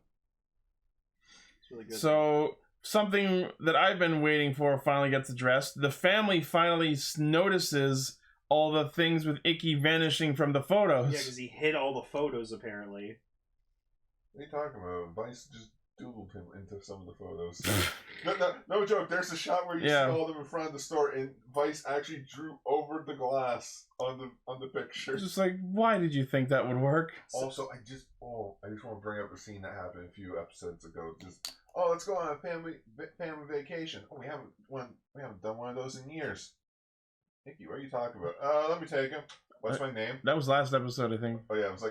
It's really good. So, something that I've been waiting for finally gets addressed. The family finally notices all the things with Ichi vanishing from the photos. Yeah, because he hid all the photos, apparently. What are you talking about? Vice just doodled him into some of the photos. no joke. There's a shot where you see all of them in front of the store, and Vice actually drew over the glass on the picture. It's just why did you think that would work? Also, I just want to bring up a scene that happened a few episodes ago. Let's go on a family vacation. Oh, we haven't done one of those in years. Nicky, what are you talking about? Let me take him. What's my name? That was last episode, I think. Oh yeah, it was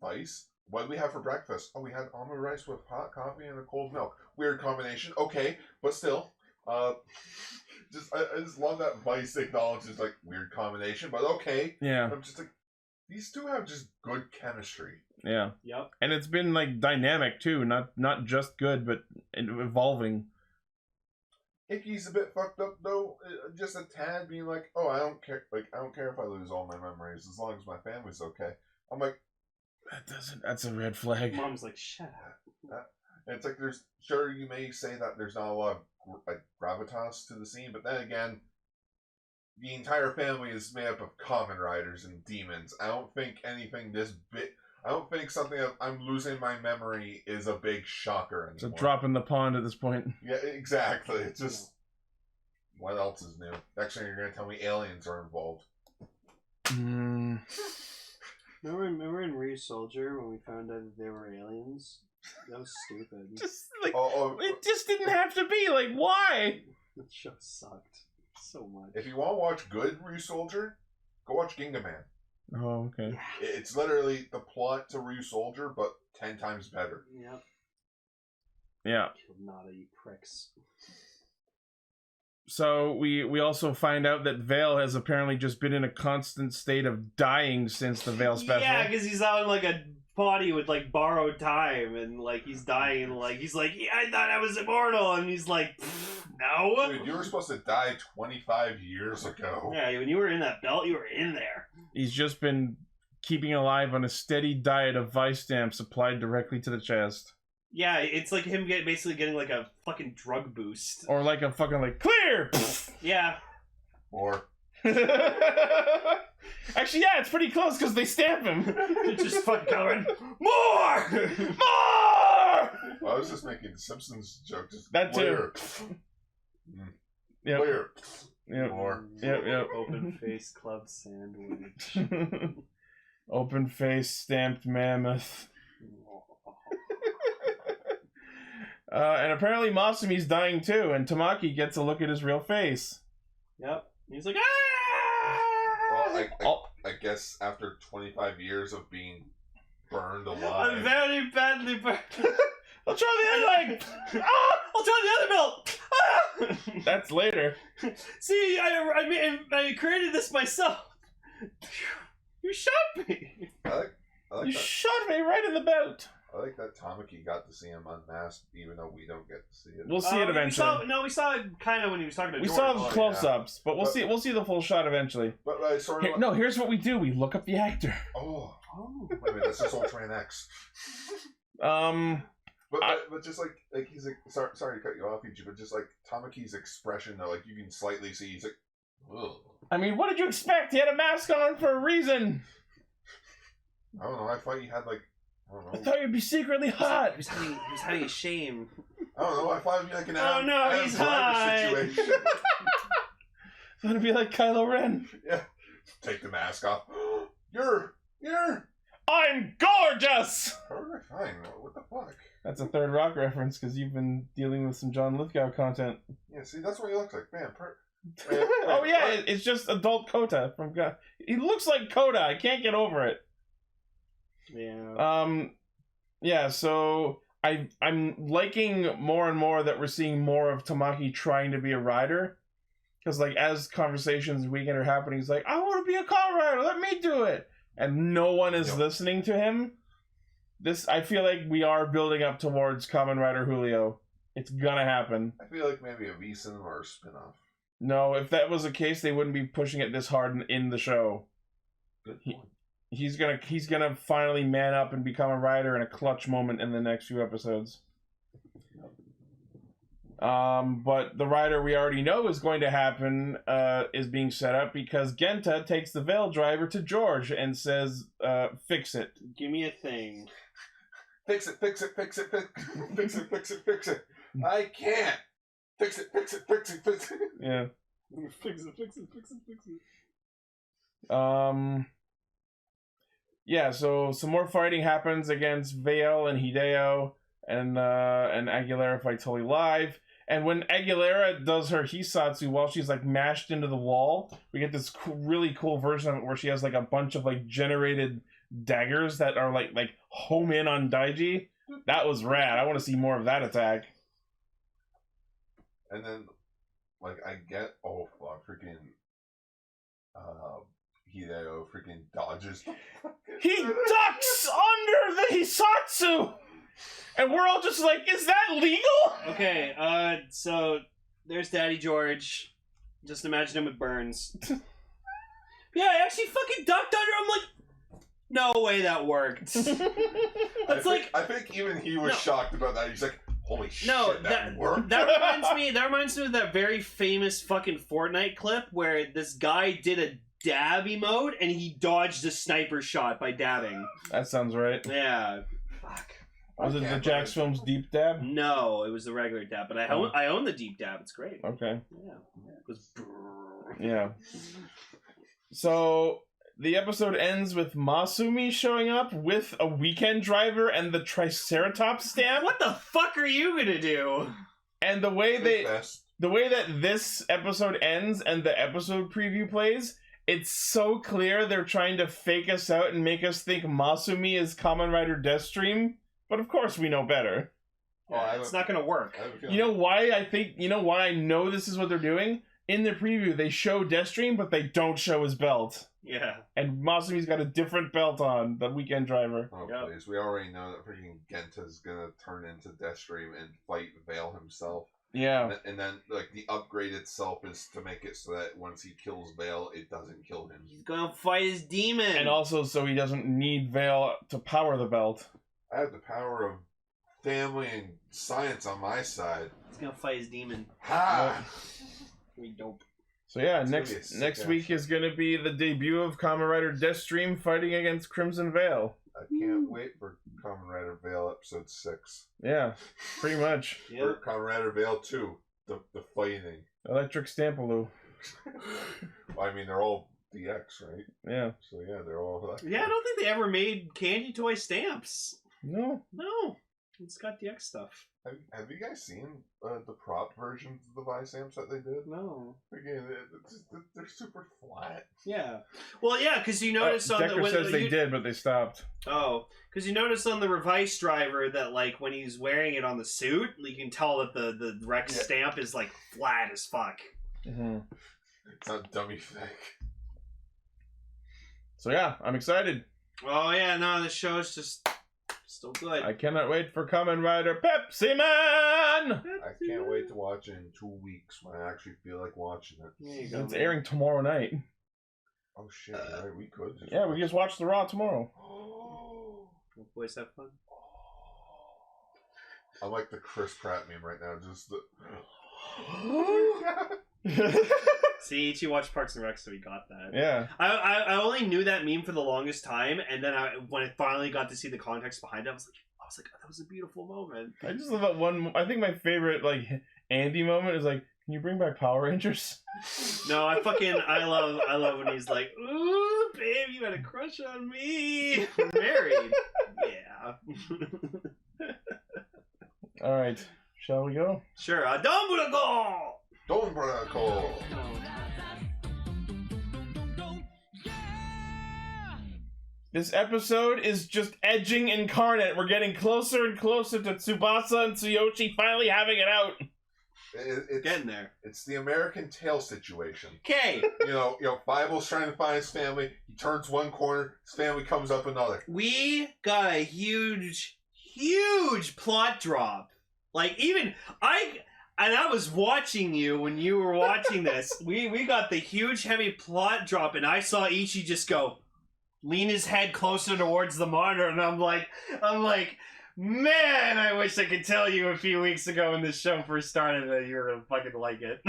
Vice. What did we have for breakfast? Oh, we had almond rice with hot coffee and a cold milk. Weird combination. Okay, but still. I just love that Vice acknowledges weird combination, but okay. Yeah. I'm just these two have just good chemistry. Yeah. Yep. And it's been dynamic too, not just good, but evolving. Icky's a bit fucked up though, just a tad, being I don't care. I don't care if I lose all my memories as long as my family's okay. I'm That's a red flag. Mom's like, shut up. It's like sure you may say that there's not a lot of like gravitas to the scene, but then again, the entire family is made up of Kamen Riders and demons. I don't think anything this big. I don't think something that I'm losing my memory is a big shocker anymore. It's a drop in the pond at this point. Yeah, exactly. It's just what else is new? Actually, you're gonna tell me aliens are involved. Remember in Re Soldier when we found out that they were aliens? That was stupid. Just like Oh, it just didn't have to be. Like, why? That show sucked so much. if you want to watch good Ryu Soldier, go watch Ginga Man. Oh, okay. Yeah. It's literally the plot to Ryu Soldier, but 10 times better. Yep. Yeah. Killed Nada, you pricks. So we also find out that Vale has apparently just been in a constant state of dying since the Vale special. Yeah, because he's on like a body with like borrowed time, and like he's dying, and like he's like, yeah, I thought I was immortal, and he's like, no. Dude, you were supposed to die 25 years ago. Yeah, when you were in that belt, you were in there. He's just been keeping alive on a steady diet of vice stamps applied directly to the chest. Yeah, it's like him basically getting like a fucking drug boost. Or like a fucking like, clear! Yeah. Or Actually, yeah, it's pretty close because they stamp him. They're just fucking coloring. More! More! I was just making the Simpsons joke. Just That too. clear. Yep. Clear. Yep. More. Yep. Open face club sandwich. Open face stamped mammoth. And apparently Masumi's dying too, and Tamaki gets a look at his real face. Yep. He's like, ah! Well, I guess after 25 years of being burned I'm alive. very badly burned. I'll try the other leg! Ah! I'll try the other belt! Ah! That's later. See, I created this myself. You shot me. I like You that. shot me right in the belt. I like that Tamaki got to see him unmasked, even though we don't get to see it. We'll see it eventually. We saw it kind of when he was talking to We George. saw the Oh, close-ups, but we'll But- see. We'll see the full shot eventually. But I sort of. No, here's what we do: we look up the actor. Oh, wait a minute, that's just Ultraman X. But just like he's like sorry to cut you off, Ichi, but just like Tamaki's expression though, like you can slightly see he's like, ugh. I mean, what did you expect? He had a mask on for a reason. I don't know. I thought he had like I don't I know. thought you'd be secretly hot. He was having a shame. I don't know. I thought it'd be like an Oh, no, Adam he's Driver hot. situation. Thought it'd be like Kylo Ren. Yeah. Take the mask off. You're. I'm gorgeous. Alright, fine. What the fuck? That's a Third Rock reference because you've been dealing with some John Lithgow content. Yeah. See, that's what he looks like. Man. Oh yeah, it's just adult Kota from. He looks like Kota. I can't get over it. Yeah. Yeah. So I'm liking more and more that we're seeing more of Tamaki trying to be a rider, because like as conversations weekend are happening, he's like, I want to be a car rider. Let me do it, and no one is listening to him. I feel like we are building up towards Kamen Rider Julio. It's gonna happen. I feel like maybe a V-Cinema or a spin-off. No, if that was the case, they wouldn't be pushing it this hard in the show. Good point. He's gonna finally man up and become a rider in a clutch moment in the next few episodes. But the rider we already know is going to happen is being set up because Genta takes the Veil driver to George and says, "Fix it." Give me a thing. Fix it. Fix it. I can't. Fix it. Yeah. Fix it. Yeah. So some more fighting happens against Veil and Hideo, and Aguilera fights Holy Live. And when Aguilera does her Hisatsu while she's like mashed into the wall, we get this really cool version of it where she has like a bunch of like generated daggers that are like home in on Daiji. That was rad. I want to see more of that attack. And then, like, I get, freaking, Hideo freaking dodges. He ducks under the Hisatsu! And we're all just like, is that legal? Okay, so there's Daddy George. Just imagine him with burns. Yeah, I actually fucking ducked under. I'm like, No way that worked. I think even he was shocked about that. He's like, holy shit, that worked. That reminds me of that very famous fucking Fortnite clip where this guy did a dab emote and he dodged a sniper shot by dabbing. That sounds right. Yeah. Fuck. Was it the Jax Films deep dab? No, it was the regular dab, but I own the deep dab. It's great. Okay. Yeah. It was. Yeah. So the episode ends with Masumi showing up with a weekend driver and the Triceratops stamp. What the fuck are you gonna do? And the way that this episode ends and the episode preview plays, it's so clear they're trying to fake us out and make us think Masumi is Kamen Rider Destream. But of course we know better. It's not gonna work. You know why I know this is what they're doing? In the preview, they show Destream, but they don't show his belt. Yeah. And Masumi's got a different belt on, the weekend driver. Oh, please. We already know that freaking Genta's gonna turn into Destream and fight Vale himself. Yeah. And then, like, the upgrade itself is to make it so that once he kills Vale, it doesn't kill him. He's gonna fight his demon! And also so he doesn't need Vale to power the belt. I have the power of family and science on my side. He's gonna fight his demon. Ha! We dope. So yeah, next week is gonna be the debut of Kamen Rider Destream fighting against Crimson Vale. I can't wait for Kamen Rider Vale episode 6. Yeah, pretty much. Or Kamen Rider Vale 2, the fighting. Electric Stampaloo. Well, I mean, they're all DX, right? Yeah. So yeah, they're all. Yeah, I don't think they ever made candy toy stamps. No. It's got DX stuff. Have you guys seen the prop versions of the Vice stamps that they did? No. Again, they're super flat. Yeah. Well, yeah, because you notice on Decker says they did, but they stopped. Oh, because you notice on the Revice driver that, like, when he's wearing it on the suit, you can tell that the Rex stamp is, like, flat as fuck. Mm-hmm. It's not dummy thick. So yeah, I'm excited. Oh yeah, no, the show is just still good. I cannot wait for Kamen Rider Pepsi Man! I can't wait to watch it in 2 weeks when I actually feel like watching it. There you go, It's man. airing tomorrow night. Oh shit, right? We could just Yeah, we just watch the Raw tomorrow. Boys have fun. I'm like the Chris Pratt meme right now, just the... See, Ichi watched Parks and Rec, so he got that. Yeah. I only knew that meme for the longest time, and then when I finally got to see the context behind it, I was like, oh, that was a beautiful moment. I just love that one. I think my favorite, like, Andy moment is like, can you bring back Power Rangers? No, I love when he's like, ooh, babe, you had a crush on me. We're married. Yeah. Alright, shall we go? Sure, Donbrothers! Donbrothers! This episode is just edging incarnate. We're getting closer and closer to Tsubasa and Tsuyoshi finally having it out. It's getting there. It's the American Tail situation. Okay. You know, Bible's trying to find his family. He turns one corner, his family comes up another. We got a huge plot drop. Like, even I was watching you when you were watching this. We got the huge heavy plot drop, and I saw Ichi just go lean his head closer towards the monitor, and I'm like, man, I wish I could tell you a few weeks ago when this show first started that you were gonna fucking like it.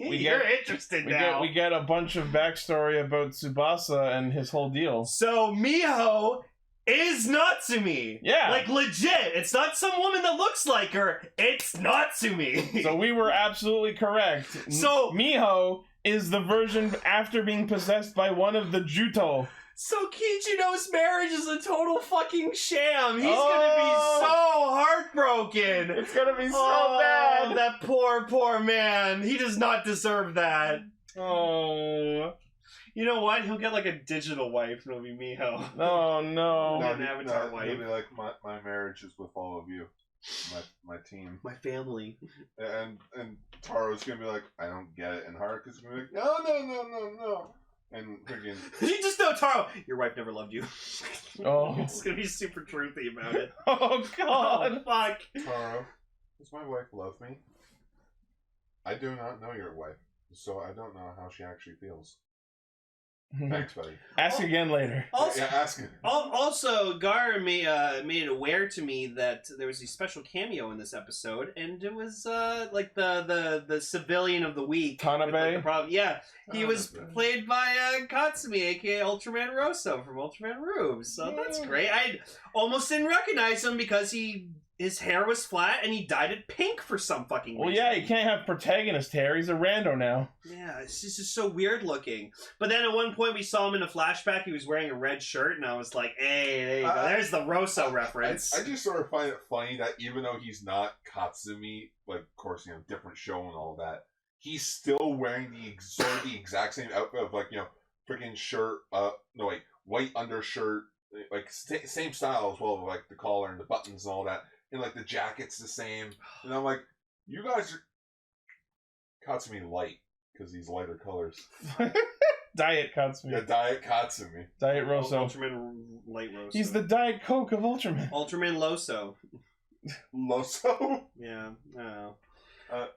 You're interested now. We get a bunch of backstory about Tsubasa and his whole deal. So Miho is Natsumi. Yeah. Like, legit. It's not some woman that looks like her. It's Natsumi. So we were absolutely correct. So Miho is the version after being possessed by one of the Juto. So Kichino's marriage is a total fucking sham. He's gonna be so heartbroken. It's gonna be so bad. That poor man. He does not deserve that. Oh. You know what? He'll get like a digital wife and it'll be Miho. Oh no. An avatar wife. He'll be like, my marriage is with all of you. My team. My family. And Taro's gonna be like, I don't get it. And Haruka's gonna be like, no. And freaking... You just know, Taro, your wife never loved you. Oh. It's gonna be super truthy about it. Oh god. Oh, fuck. Taro, does my wife love me? I do not know your wife, so I don't know how she actually feels. Thanks, buddy. Ask again later. Also, Yeah, ask it. Also, Gar made it aware to me that there was a special cameo in this episode, and it was like the civilian of the week. Tanabe? with, like, the problem. Yeah, he was Tanabe. played by Katsumi, aka Ultraman Rosso from Ultraman Rubes. So that's great. I almost didn't recognize him because his hair was flat and he dyed it pink for some fucking reason. Well, yeah, you can't have protagonist hair. He's a rando now. Yeah, it's just so weird looking. But then at one point we saw him in a flashback. He was wearing a red shirt, and I was like, "Hey, there you go. There's the Rosso reference." I just sort of find it funny that even though he's not Katsumi, like, of course, different show and all that, he's still wearing the exact same outfit of, like, freaking shirt, white undershirt, like, same style as well, like the collar and the buttons and all that, and, like, the jacket's the same. And I'm like, you guys are Katsumi light, because he's lighter colors. Diet Katsumi. Yeah, Diet Katsumi. Diet Rosso. Ultraman Light Rosso. He's the Diet Coke of Ultraman. Ultraman Loso. Loso? Yeah, I don't know.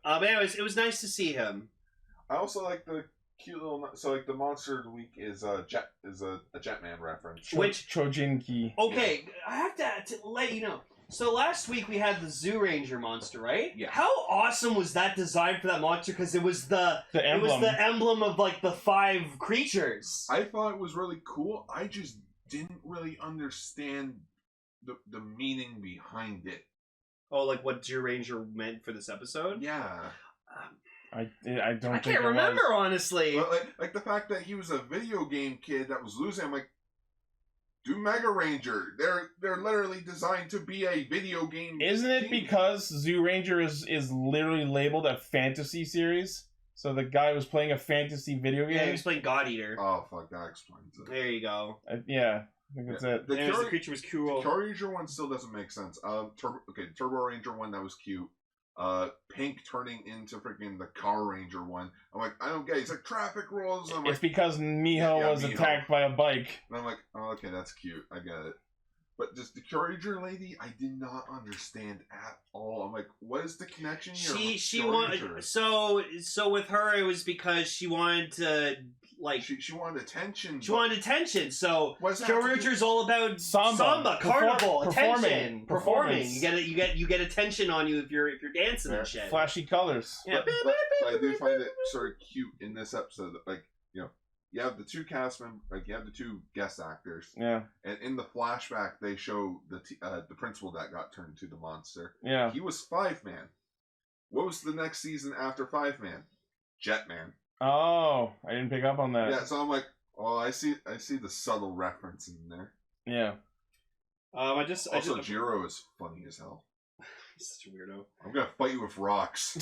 But anyways, it was nice to see him. I also like the cute little... So, like, the monster of the week is a Jetman reference. Chojinki. Okay, I have to let you know. So last week we had the Zoo Ranger monster, right? Yeah. How awesome was that design for that monster? Because it was the emblem. It was the emblem of, like, the 5 creatures. I thought it was really cool. I just didn't really understand the meaning behind it. Oh, like what Zoo Ranger meant for this episode? Yeah. I don't. I think can't it remember, was. honestly. But like the fact that he was a video game kid that was losing, I'm like, do Mega Ranger. They're literally designed to be a video game. Isn't it team. because Zoo Ranger is literally labeled a fantasy series? So the guy was playing a fantasy video game. Yeah, he was playing God Eater. Oh fuck, that explains it. There you go. Yeah, I think that's it. The Anyways, the Kyori- creature was cool. Kyori Ranger one still doesn't make sense. Turbo Ranger one, that was cute. Pink turning into freaking the Car Ranger one. I'm like, I don't get it. He's like, traffic rules. I'm It's like, because Miho was Miho. attacked by a bike. and I'm like, oh, okay, that's cute. I get it. But just the Kyori Ranger lady, I did not understand at all. I'm like, what is the connection here? She wanted so with her it was because she wanted to like She wanted attention. she wanted attention. So What does that have to do- Kyoriger's all about Samba. carnival, Performing. attention, performing. You get attention on you if you're dancing and shit. Flashy colors. Yeah. But I do find it sort of cute in this episode. Like, you have the two cast members, like you have the two guest actors, Yeah. and in the flashback they show the principal that got turned into the monster. Yeah. He was 5-Man. What was the next season after 5-Man? Jetman. Oh, I didn't pick up on that. Yeah, so I'm like, oh, I see the subtle reference in there. Yeah. Also, Jiro is funny as hell. He's such a weirdo. I'm gonna fight you with rocks.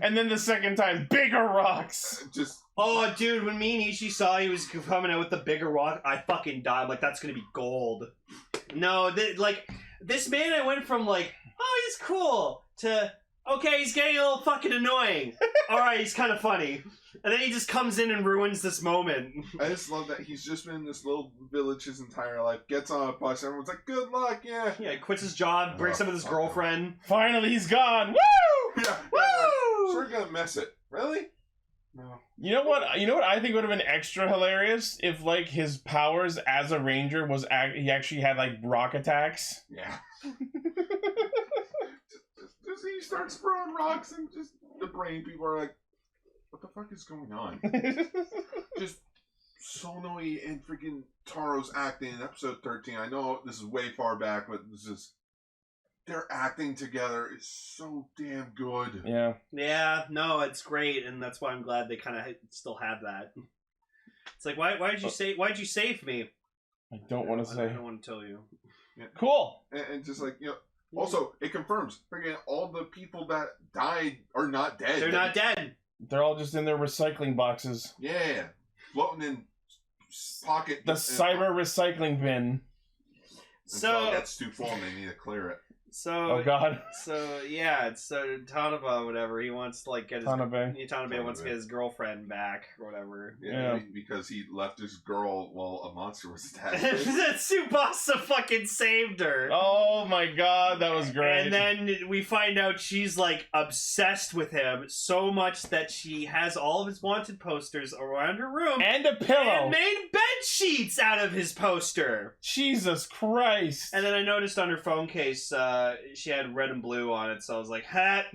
And then the second time, bigger rocks. Just Oh, dude, when me and Ichi saw he was coming out with the bigger rock, I fucking died. I'm like, that's gonna be gold. No, this man, I went from like, oh, he's cool, to, okay, he's getting a little fucking annoying. Alright, he's kind of funny. And then he just comes in and ruins this moment. I just love that he's just been in this little village his entire life. Gets on a bus, everyone's like, "Good luck, yeah." Yeah, quits his job, breaks up with his girlfriend. Finally, he's gone. Woo! Yeah. Woo! So we're gonna mess it. Really? No. You know what I think would have been extra hilarious if, like, his powers as a ranger was he actually had, like, rock attacks. Yeah. just he starts throwing rocks and just the brain people are like, what the fuck is going on? Just Sonoi and freaking Taro's acting in episode 13. I know this is way far back, but this is their acting together is so damn good. Yeah. Yeah, no, it's great, and that's why I'm glad they kind of still have that. It's like, why'd you save me? I don't want to I say. don't want to tell you. Yeah. Cool. And just like, also, it confirms freaking all the people that died are not dead. They're not dead. They're all just in their recycling boxes. Yeah. Floating in pocket. The cyber recycling bin. Until it gets too full and they need to clear it. So Oh God. So yeah, so Tanaba, whatever, he wants to like get his Tanabe wants to get his girlfriend back or whatever. Yeah, because he left his girl while a monster was attacked. That Tsubasa fucking saved her. Oh my God, that was great. And then we find out she's like obsessed with him so much that she has all of his wanted posters around her room and a pillow and made bed sheets out of his poster. Jesus Christ. And then I noticed on her phone case she had red and blue on it, so I was like, "Hat,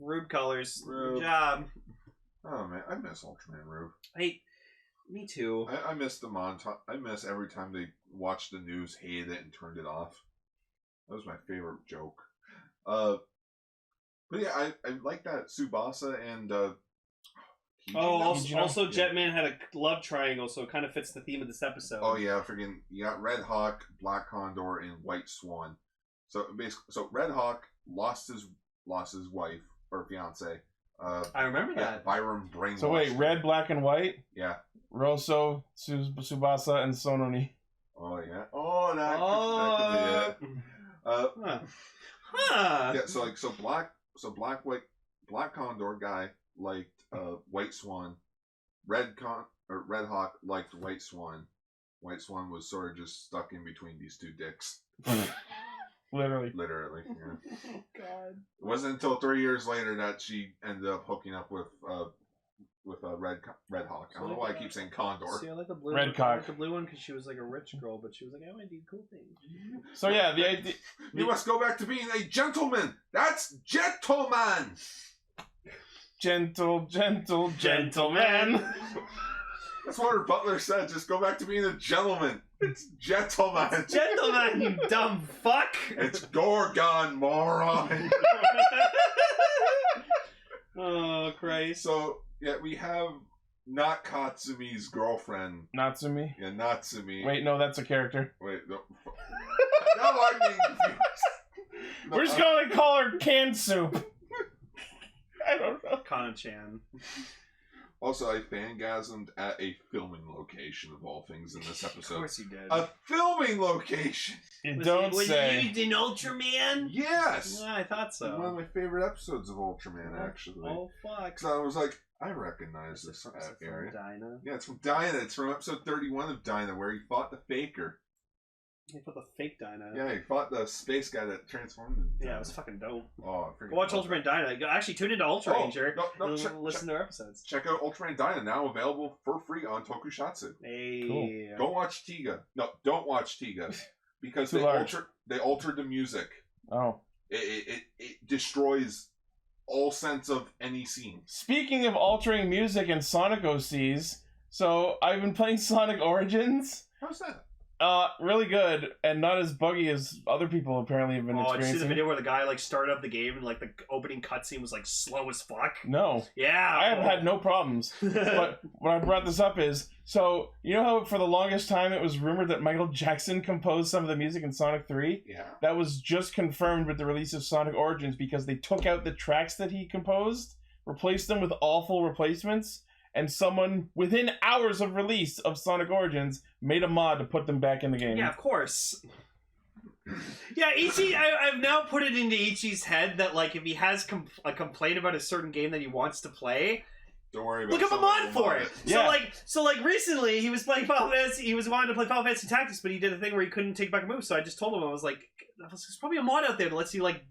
Rube colors, good job." Oh man, I miss Ultraman Rube. Hey, me too. I miss the montage. I miss every time they watched the news, hated it, and turned it off. That was my favorite joke. But yeah, I like that Tsubasa and. Also, Jetman had a love triangle, so it kind of fits the theme of this episode. Oh yeah, freaking you got Red Hawk, Black Condor, and White Swan. So basically, Red Hawk lost his wife or fiance. I remember that. Byron brainwashed. So wait, red, black, and white. Yeah. Rosso, Tsubasa, and Sononi. Oh yeah. Oh, that could be it. Yeah. So Black Condor guy liked White Swan. Red Hawk liked White Swan. White Swan was sort of just stuck in between these two dicks. Literally. Oh, Yeah. God. It wasn't until 3 years later that she ended up hooking up with Red Hawk. I don't know why I keep saying Condor. See, I like the blue Red one. Cock. I like the blue one because she was like a rich girl, but she was like, I want to do cool things. So yeah, the idea. You must go back to being a gentleman. That's gentleman. Gentleman. That's what her butler said. Just go back to being a gentleman. It's gentleman. Gentleman, you dumb fuck. It's Gorgon, moron. Oh, Christ. So, yeah, we have not Katsumi's girlfriend. Natsumi? Yeah, Natsumi. Wait, no, that's a character. Wait, no. Now I'm being confused. We're just gonna call her canned soup. I don't know. Kana-chan. Also, I fangasmed at a filming location of all things in this episode. Of course you did. A filming location! You don't say. Was he used in Ultraman? Yes! Yeah, I thought so. One of my favorite episodes of Ultraman, actually. Oh, fuck. Because I was like, I recognize this area. Dinah. Yeah, it's from Dinah. It's from episode 31 of Dinah, where he fought the Faker. He put the fake Dinah. Yeah, he fought the space guy that transformed into Dinah. Yeah, it was fucking dope. Oh, Go watch Ultraman Dinah. Actually, tune into Ultra Ranger. Listen to our episodes. Check out Ultraman Dinah, now available for free on Tokusatsu. Hey. Cool. Don't watch Tiga. No, don't watch Tiga. Because they altered the music. Oh. It destroys all sense of any scene. Speaking of altering music and Sonic OCs, so I've been playing Sonic Origins. How's that? Really good, and not as buggy as other people apparently have been experiencing. Did you see the video where the guy like started up the game and like the opening cutscene was like slow as fuck? No. Yeah. I have had no problems. But what I brought this up is, so, you know how for the longest time it was rumored that Michael Jackson composed some of the music in Sonic 3? Yeah. That was just confirmed with the release of Sonic Origins because they took out the tracks that he composed, replaced them with awful replacements, and someone, within hours of release of Sonic Origins, made a mod to put them back in the game. Yeah, of course. Yeah, Ichi, I've now put it into Ichi's head that, like, if he has a complaint about a certain game that he wants to play, don't worry about it. Look up a mod for it. Yeah. So like recently he was playing Final Fantasy. He was wanting to play Final Fantasy Tactics, but he did a thing where he couldn't take back a move. So I just told him, I was like, there's probably a mod out there that lets you like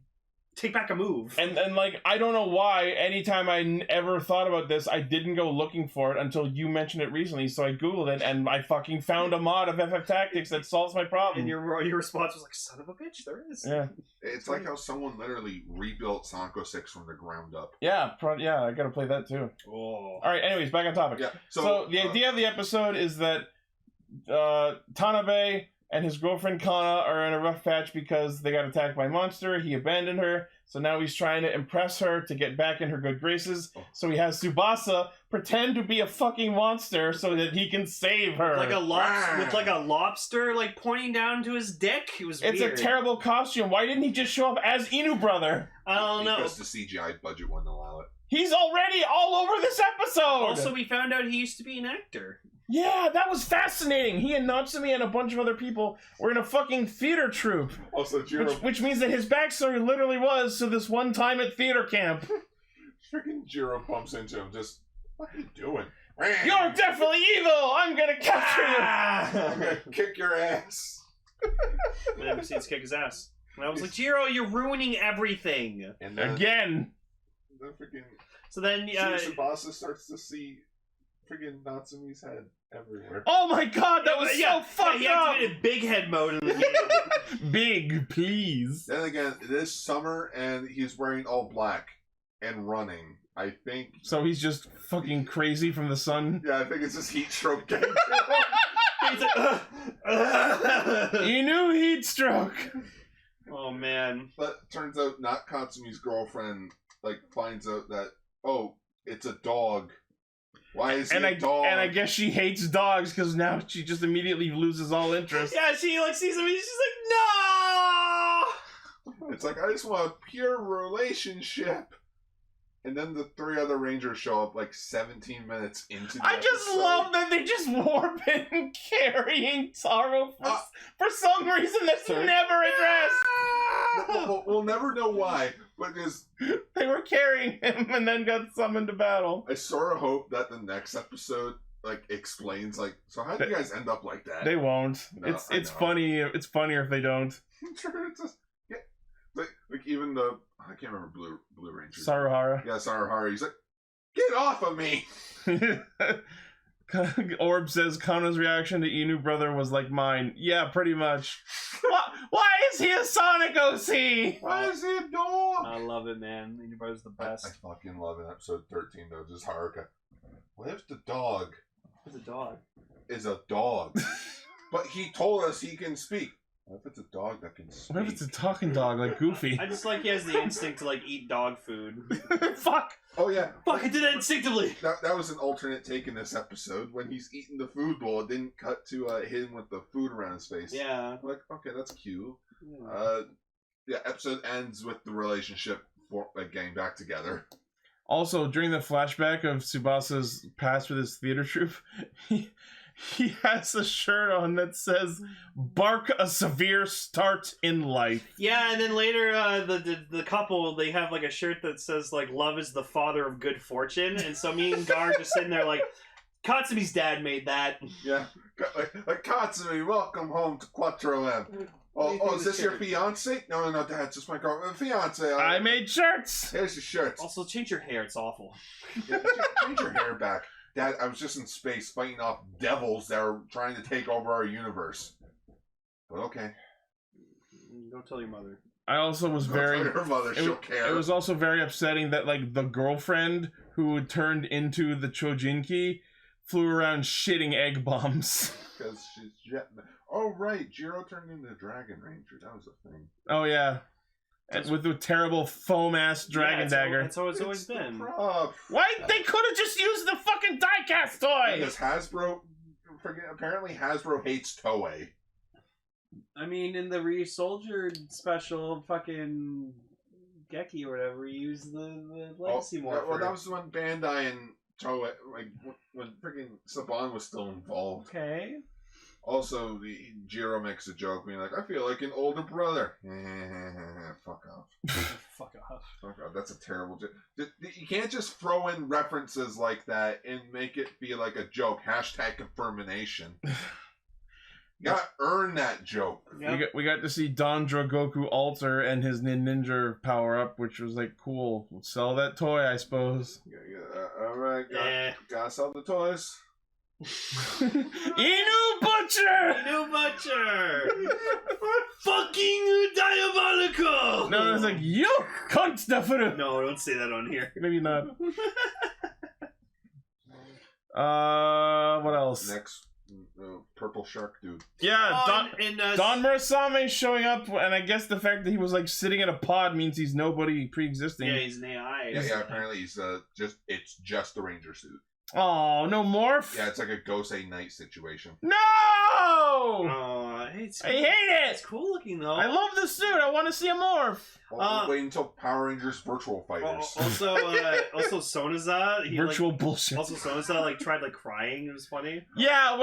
take back a move. And like, I don't know why, anytime I ever thought about this, I didn't go looking for it until you mentioned it recently, so I googled it, and I fucking found a mod of FF Tactics that solves my problem. And your response was like, son of a bitch, there is. Yeah. It's like how someone literally rebuilt Sonic 06 from the ground up. Yeah, I gotta play that too. Oh. Alright, anyways, back on topic. Yeah. So the idea of the episode is that Tanabe and his girlfriend Kana are in a rough patch because they got attacked by a monster. He abandoned her, so now he's trying to impress her to get back in her good graces. So he has Tsubasa pretend to be a fucking monster so that he can save her. Like a lobster, with like a lobster like pointing down to his dick. It's weird. a terrible costume. Why didn't he just show up as InuBrother? I don't know. Because the CGI budget wouldn't allow it. He's already all over this episode! Also, we found out he used to be an actor. Yeah, that was fascinating. He and Natsumi and a bunch of other people were in a fucking theater troupe. Also, Jiro... Which means that his backstory literally was so this one time at theater camp. Freaking Jiro bumps into him, just, what are you doing? You're definitely evil! I'm gonna capture you! I'm gonna kick your ass. I never seen kick his ass. And I was like, Jiro, you're ruining everything. And then Again! The freaking... So then, Tsubasa starts to see freaking Natsumi's head everywhere. Oh my god, that was so fucked he up! activated big head mode in the game. Big, please. Then again, it is summer and he's wearing all black and running. I think... So he's just fucking crazy from the sun? Yeah, I think it's just heat stroke getting to him. He's like, Inu heat stroke! oh man. But turns out not Katsumi's girlfriend, like, finds out that, oh, it's a dog. Why is he a dog? And I guess she hates dogs because now she just immediately loses all interest. Yeah, she like sees him and she's like, no! It's like, I just want a pure relationship. And then the 3 other rangers show up like 17 minutes into the I just episode. love that they just warp in carrying Taro for some reason that's never addressed. We'll never know why, but just... They were carrying him and then got summoned to battle. I sort of hope that the next episode like explains like, so how do you guys end up like that? They won't. No, It's funny. It's funnier if they don't. I'm sure it's just, yeah. Like even the, I can't remember Blue Ranger. Saruhara. Yeah, Saruhara. He's like, get off of me! Orb says Kano's reaction to InuBrother was like mine. Yeah, pretty much. Why is he a Sonic OC? Why is he a dog? I love it, man. InuBrother's the best. I fucking love it. Episode 13 though, just Haruka. What if the dog It's a dog. is a dog? But he told us he can speak. What if it's a dog that can speak? What if it's a talking dog like Goofy? I just like he has the instinct to like eat dog food. Fuck! Oh yeah. Fuck, I did that instinctively! That was an alternate take in this episode. When he's eating the food bowl, it didn't cut to him with the food around his face. Yeah. I'm like, okay, that's cute. Yeah. Yeah, episode ends with the relationship getting back together. Also, during the flashback of Tsubasa's past with his theater troupe, he has a shirt on that says, "Bark a severe start in life." Yeah, and then later, the couple, they have like a shirt that says like, "Love is the father of good fortune," and so me and Gar just sitting there like, Katsumi's dad made that. Yeah. Like Katsumi, welcome home to Quattro M. Oh, is this your fiance? No, Dad, it's just my girlfriend. Fiance. I made shirts! Here's your shirts. Also, change your hair, it's awful. Yeah, change your hair back. Dad, I was just in space fighting off devils that are trying to take over our universe. But okay. Go tell your mother. I also was Go very... tell your mother, she'll care. It was also very upsetting that, like, the girlfriend who turned into the Chojinki flew around shitting egg bombs. Because she's... Oh, right. Jiro turned into a Dragon Ranger. That was a thing. Oh, yeah. And with the terrible foam-ass dragon dagger. That's how it's always been. Why? They could have just used the fucking die-cast toy! Because Hasbro... Apparently Hasbro hates Toei. I mean, in the Re-Soldier special, fucking Geki or whatever, you used the Legacy Morpher. Well, that was when Bandai and Toei... Like, when freaking Saban was still involved. Okay. Also, Jiro makes a joke being like, I feel like an older brother. Fuck off. Fuck off. Fuck off. That's a terrible joke. You can't just throw in references like that and make it be like a joke. Hashtag confirmation. You gotta earn that joke. Yep. We got to see Dandra Goku alter and his ninja power up, which was like cool. We'll sell that toy, I suppose. Alright, gotta sell the toys. InuButcher! InuButcher! Fucking diabolical! No, it's like, you cunt! No, don't say that on here. Maybe not. What else? Next, purple shark dude. Yeah, Don Don Murasame showing up, and I guess the fact that he was like sitting in a pod means he's nobody pre-existing. Yeah, he's an AI. Yeah, apparently he's it's just the ranger suit. Oh, no morph? Yeah, it's like a Gosei Knight situation. No! Hey, it's I hate it! It's cool looking though. I love the suit. I want to see a morph. Well, wait until Power Rangers Virtual Fighters. Also Sonoza. Virtual bullshit. Also Sonoza tried crying. It was funny. Yeah,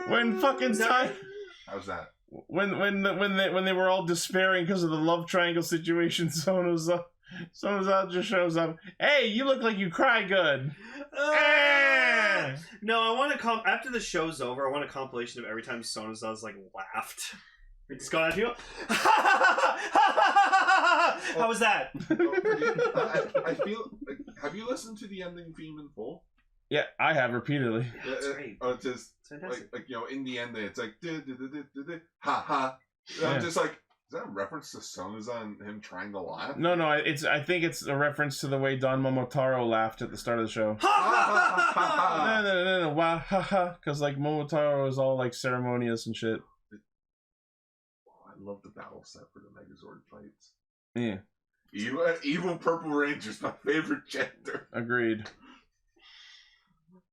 when fucking time. How's that? When they were all despairing because of the love triangle situation, Sonoza just shows up. Hey, you look like you cry good. No, I want to after the show's over. I want a compilation of every time Sonoza's laughed. We just got out here. How was that? I feel. Have you listened to the ending theme in full? Yeah, I have repeatedly. That's great. It's just Fantastic. in the end, it's like ha ha. I'm just like, is that a reference to Sonoza and him trying to laugh? No, I think it's a reference to the way Don Momotaro laughed at the start of the show. No, wow, ha ha, because Momotaro is all ceremonious and shit. I love the battle set for the Megazord fights. Yeah. Evil Purple Ranger's my favorite chapter. Agreed.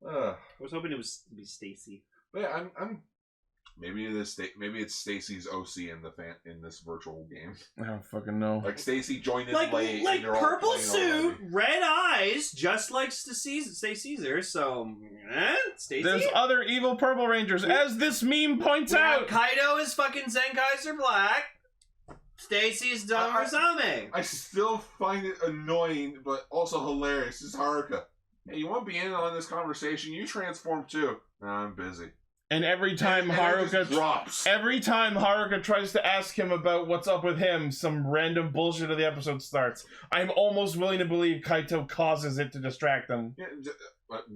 I was hoping it was be Stacy. But yeah, I'm maybe it's Stacy's OC in this virtual game. I don't fucking know. Stacy joined in Like and they're all purple playing suit, already. red eyes, just like Stay Caesar. So, Stacy. There's other evil Purple Rangers, as this meme points out. Kaido is fucking Zenkaiser Black. Stacy's Donbrothers. I still find it annoying, but also hilarious. This is Haruka. Hey, you want to be in on this conversation? You transform too. No, I'm busy. And every time Haruka drops. Every time Haruka tries to ask him about what's up with him, some random bullshit of the episode starts. I'm almost willing to believe Kaito causes it to distract him. Yeah,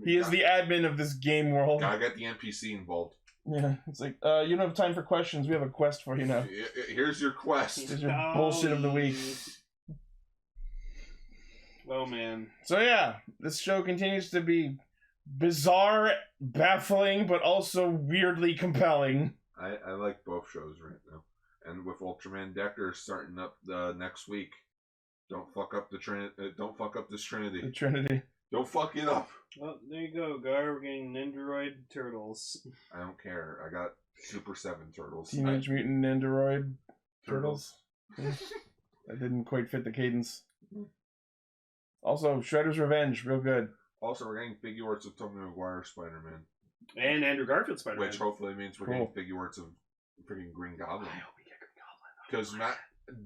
He is the admin of this game world. Gotta get the NPC involved. Yeah, it's like, you don't have time for questions. We have a quest for you now. Here's your quest. Here's your bullshit of the week. Oh man. So yeah, this show continues to be bizarre, baffling, but also weirdly compelling. I like both shows right now. And with Ultraman Decker starting up next week, don't fuck up this Trinity. The Trinity. Don't fuck it up. Well, there you go, Gar. We're getting Nendoroid turtles. I don't care. I got Super 7 turtles. Teenage Mutant Nendoroid Turtles. That didn't quite fit the cadence. Also, Shredder's Revenge, real good. Also, we're getting figure-arts of Tobey Maguire Spider-Man. And Andrew Garfield Spider-Man. Which hopefully means we're getting figure-arts of freaking Green Goblin. I hope we get Green Goblin. Because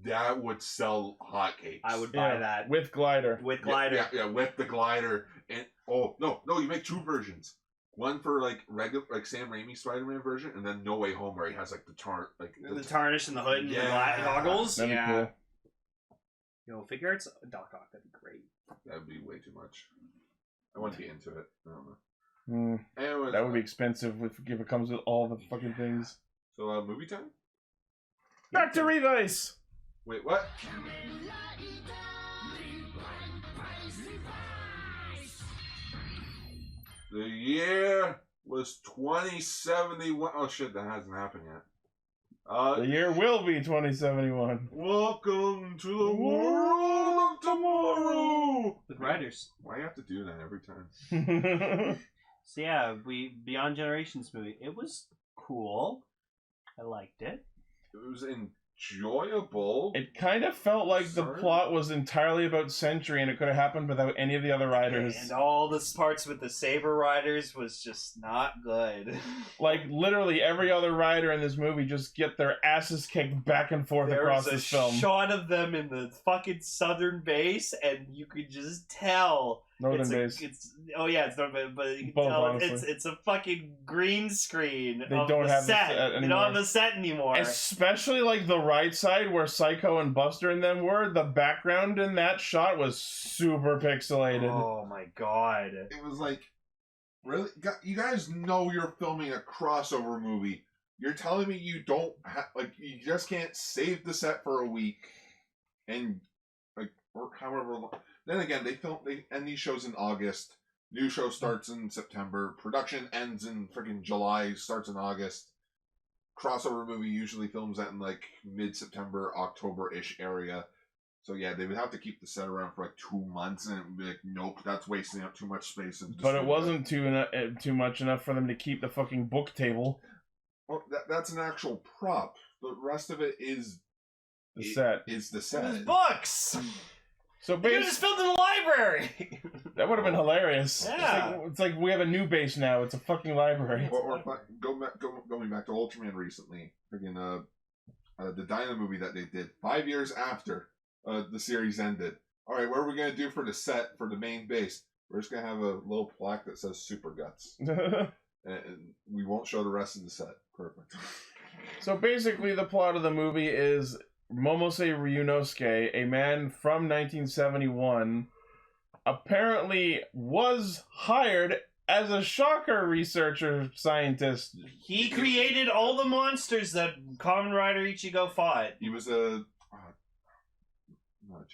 that would sell hotcakes. I would buy that. With glider. With glider. Yeah, with the glider. And no, you make two versions. One for regular Sam Raimi Spider-Man version, and then No Way Home where he has the the tarnish and the hood and the goggles. That'd be cool. Figure arts Doc Ock, that'd be great. That'd be way too much. I wouldn't be into it. I don't know. Anyways, that would be expensive if it comes with all the fucking things. So, movie time? Back to Revice! Wait, what? The year was 2071. Oh shit, that hasn't happened yet. The year will be 2071. Welcome to the world of tomorrow! With riders. Why do you have to do that every time? So yeah, Beyond Generations movie. It was cool. I liked it. It was enjoyable. It kind of felt like the plot was entirely about Century and it could have happened without any of the other riders. And all the parts with the Saber Riders was just not good. Literally every other rider in this movie just get their asses kicked back and forth across this film. There's a shot of them in the fucking southern base and you could just tell. Northern base. It's northern, but you can Both, tell honestly. it's a fucking green screen. They don't have the set They anymore. don't have the set anymore. Especially the right side where Psycho and Buster and them were. The background in that shot was super pixelated. Oh my god. It was really? You guys know you're filming a crossover movie. You're telling me you don't you just can't save the set for a week and or however long. Then again, they end these shows in August. New show starts in September. Production ends in freaking July, starts in August. Crossover movie usually films that in mid-September, October-ish area. So yeah, they would have to keep the set around for like 2 months, and it would be like, nope, that's wasting up too much space. But it wasn't too much enough for them to keep the fucking book table. Well, that's an actual prop. The rest of it is The set. Is the set. There's books. So They just built in the library. that would have been hilarious. Yeah. It's like we have a new base now. It's a fucking library. Or going back to Ultraman recently, freaking the Dyna movie that they did 5 years after the series ended. All right, what are we gonna do for the set for the main base? We're just gonna have a little plaque that says Super Guts, and we won't show the rest of the set. Perfect. So basically, the plot of the movie is Momose Ryunosuke, a man from 1971, apparently was hired as a shocker researcher scientist. He created all the monsters that Kamen Rider Ichigo fought. He was a not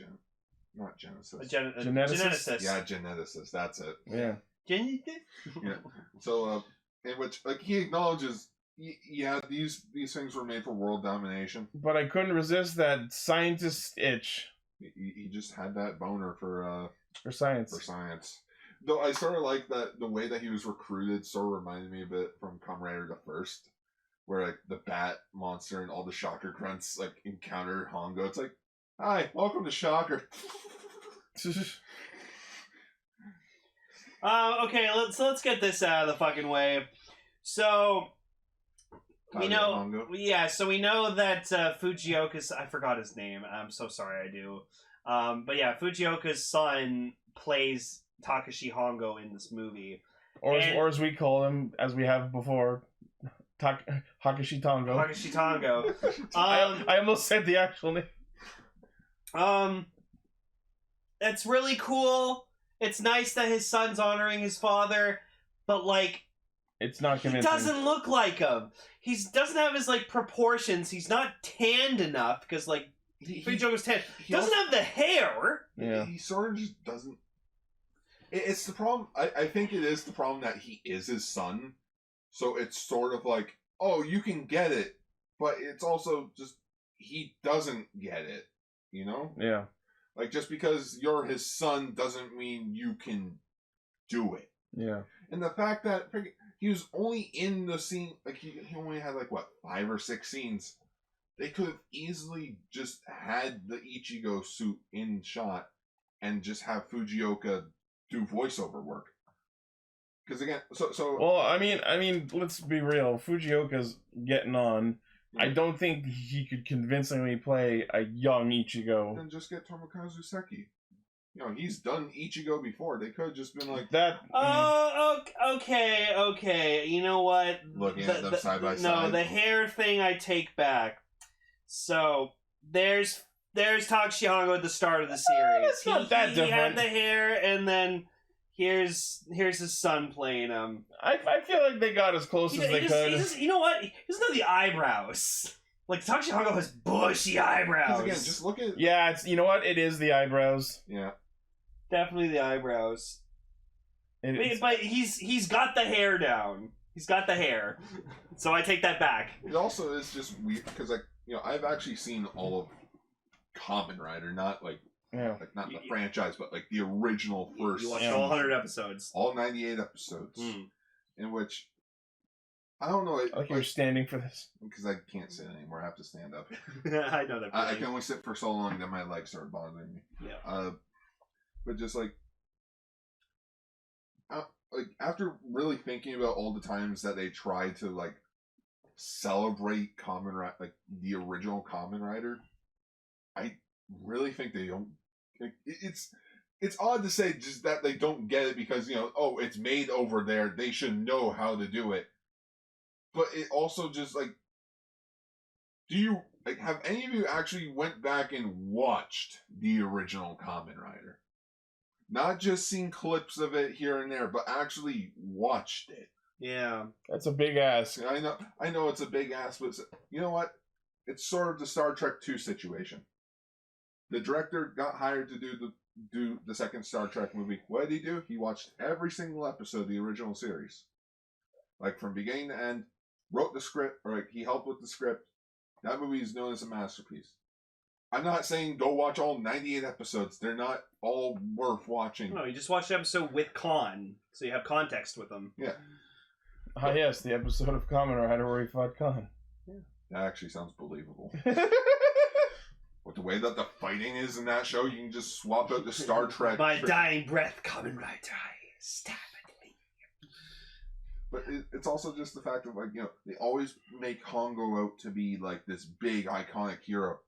Genesis. Geneticist. Yeah, geneticist. That's it. Yeah. Yeah. So, in which like he acknowledges, yeah, these things were made for world domination. But I couldn't resist that scientist itch He just had that boner for science. Though I sort of like that the way that he was recruited sort of reminded me a bit from Kamen Rider the First, where like the bat monster and all the Shocker grunts like encounter Hongo. It's like, hi, welcome to Shocker. Okay, let's get this out of the fucking way. So we know, so we know that Fujioka's, I forgot his name. I'm so sorry, I do. But yeah, Fujioka's son plays Takashi Hongo in this movie, or as we call him, as we have before, Hakashi Tango. Hakashi Tango. I almost said the actual name. That's really cool. It's nice that his son's honoring his father, but like, it's not convincing. He doesn't look like him. He doesn't have his like proportions. He's not tanned enough because like Fujioka's tan. He doesn't have the hair. Yeah, he sort of just doesn't. It's the problem. I think it is the problem that he is his son, so it's sort of like, oh, you can get it, but it's also just he doesn't get it. You know? Yeah. Like, just because you're his son doesn't mean you can do it. Yeah. And the fact that he was only in the scene, like, he only had, like, what, 5 or 6 scenes. They could have easily just had the Ichigo suit in shot and just have Fujioka do voiceover work. Because, again, so... Well, I mean, let's be real. Fujioka's getting on. I don't think he could convincingly play a young Ichigo. Then just get Tomokazu Seki. You know, he's done Ichigo before. They could have just been like that. Oh, okay. You know what? Looking at them side by side. No, the hair thing I take back. So there's Takashi Hongo at the start of the series. It's not that different. He had the hair, and then here's his son playing him. I feel like they got as close as they could. You know what? He doesn't have the eyebrows. Like, Takashi Hongo has bushy eyebrows. Again, just look at... Yeah, it's, you know what? It is the eyebrows. Yeah. Definitely the eyebrows. But he's got the hair down. He's got the hair. So I take that back. It also is just weird, because, like, you know, I've actually seen all of Kamen Rider, not, like, like not the franchise, but like the original first. You watched all 100 episodes, all 98 episodes, in which I don't know. Like you're standing for this because I can't sit anymore. I have to stand up. I know that. I can only sit for so long that my legs start bothering me. Yeah. But just like after really thinking about all the times that they tried to like celebrate Kamen Rider, like the original Kamen Rider, I really think they don't. It's odd to say just that they don't get it because, you know, oh, it's made over there. They should know how to do it. But it also just like, do you like have any of you actually went back and watched the original Kamen Rider? Not just seen clips of it here and there, but actually watched it. Yeah, that's a big ask. I know it's a big ask, but you know what? It's sort of the Star Trek II situation. The director got hired to do the second Star Trek movie. What did he do? He watched every single episode of the original series, like from beginning to end. Wrote the script, or like he helped with the script. That movie is known as a masterpiece. I'm not saying go watch all 98 episodes. They're not all worth watching. No, you just watch the episode with Khan, so you have context with them. Yeah. Ah, yes, the episode of Kamen Rider where he fought Khan. That actually sounds believable. With the way that the fighting is in that show, you can just swap out the Star Trek. My dying breath, Kamen Rider, stab at me. But it's also just the fact of, like, you know, they always make Hongo out to be, like, this big, iconic hero.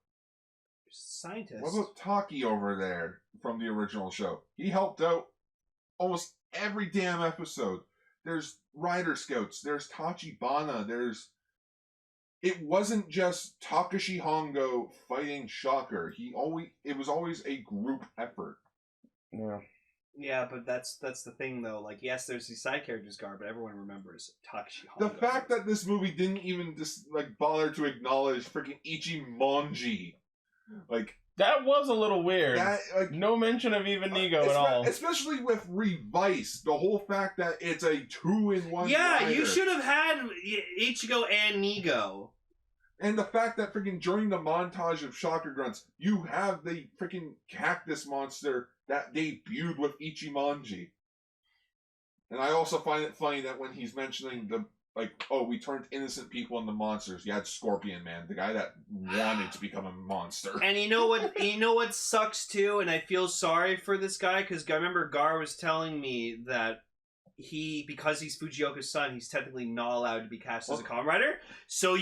Scientist. What about Taki over there from the original show? He helped out almost every damn episode. There's Rider Scouts, there's Tachibana, there's... It wasn't just Takashi Hongo fighting Shocker. It was always a group effort. Yeah. Yeah, but that's the thing though. Like, yes, there's these side characters, but everyone remembers Takashi Hongo. The fact that this movie didn't even just bother to acknowledge freaking Ichi Monji, like that was a little weird. that, like, No mention of even Nigo at all. especially with Revice, the whole fact that it's a 2-in-1. Yeah, rider. you should have had Ichigo and Nigo. And the fact that freaking during the montage of Shocker Grunts, you have the freaking cactus monster that debuted with Ichimonji. And I also find it funny that when he's mentioning we turned innocent people into monsters, you had Scorpion Man, the guy that wanted to become a monster. And you know what sucks too, and I feel sorry for this guy, because I remember Gar was telling me that because he's Fujioka's son, he's technically not allowed to be cast as a Kamen Rider. So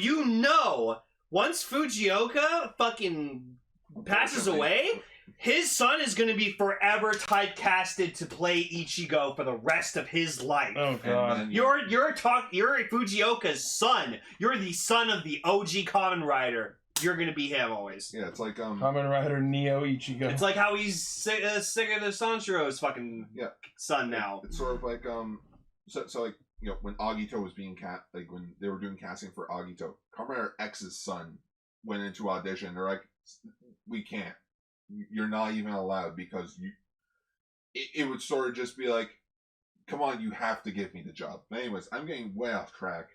once Fujioka fucking passes away, his son is going to be forever typecasted to play Ichigo for the rest of his life. Oh god. You're Fujioka's son. You're the son of the OG Kamen Rider. You're gonna be him always. Yeah, it's like Kamen Rider Neo Ichigo. It's like how he's sick of the Sanshiro's fucking son now. It's sort of like so like, you know, when Agito was being when they were doing casting for Agito, Kamen Rider X's son went into audition. They're like, we can't. You're not even allowed, because it would sort of just be like, come on, you have to give me the job. But anyways, I'm getting way off track.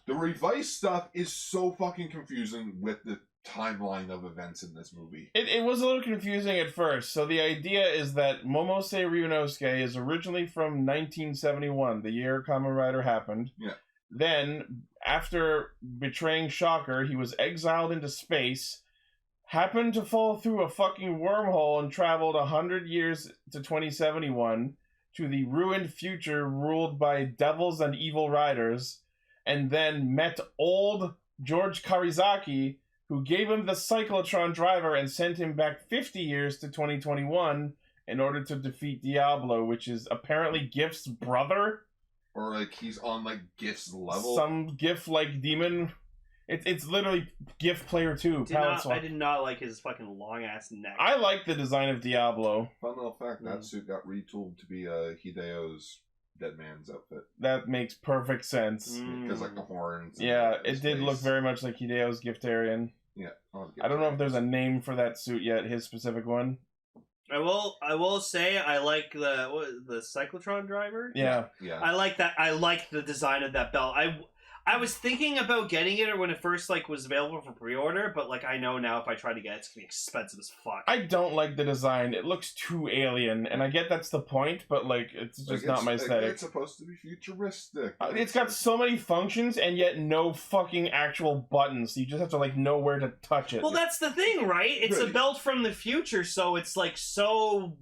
The Revice stuff is so fucking confusing with the timeline of events in this movie. It was a little confusing at first. So the idea is that Momose Ryunosuke is originally from 1971, the year Kamen Rider happened. Yeah. Then, after betraying Shocker, he was exiled into space, happened to fall through a fucking wormhole and traveled 100 years to 2071 to the ruined future ruled by devils and evil riders, and then met old George Karizaki, who gave him the cyclotron driver and sent him back 50 years to 2021 in order to defeat Diablo, which is apparently Gift's brother. Or like he's on like Gift's level. Some Gift-like demon. It's literally Gift Player 2. I did not like his fucking long-ass neck. I like the design of Diablo. Fun little fact, that suit got retooled to be Hideo's Dead Man's outfit. That makes perfect sense. Because like the horns. Yeah, it did look very much like Hideo's Giftarian. Yeah. I don't know if there's a name for that suit yet, his specific one. I will say I like the cyclotron driver. Yeah. I like that. I like the design of that belt. I was thinking about getting it when it first was available for pre-order, but I know now if I try to get it, it's gonna be expensive as fuck. I don't like the design. It looks too alien, and I get that's the point, but it's just not my aesthetic. It's supposed to be futuristic. It's got so many functions and yet no fucking actual buttons. You just have to know where to touch it. Well, that's the thing, right? It's Really? a belt from the future, so it's so.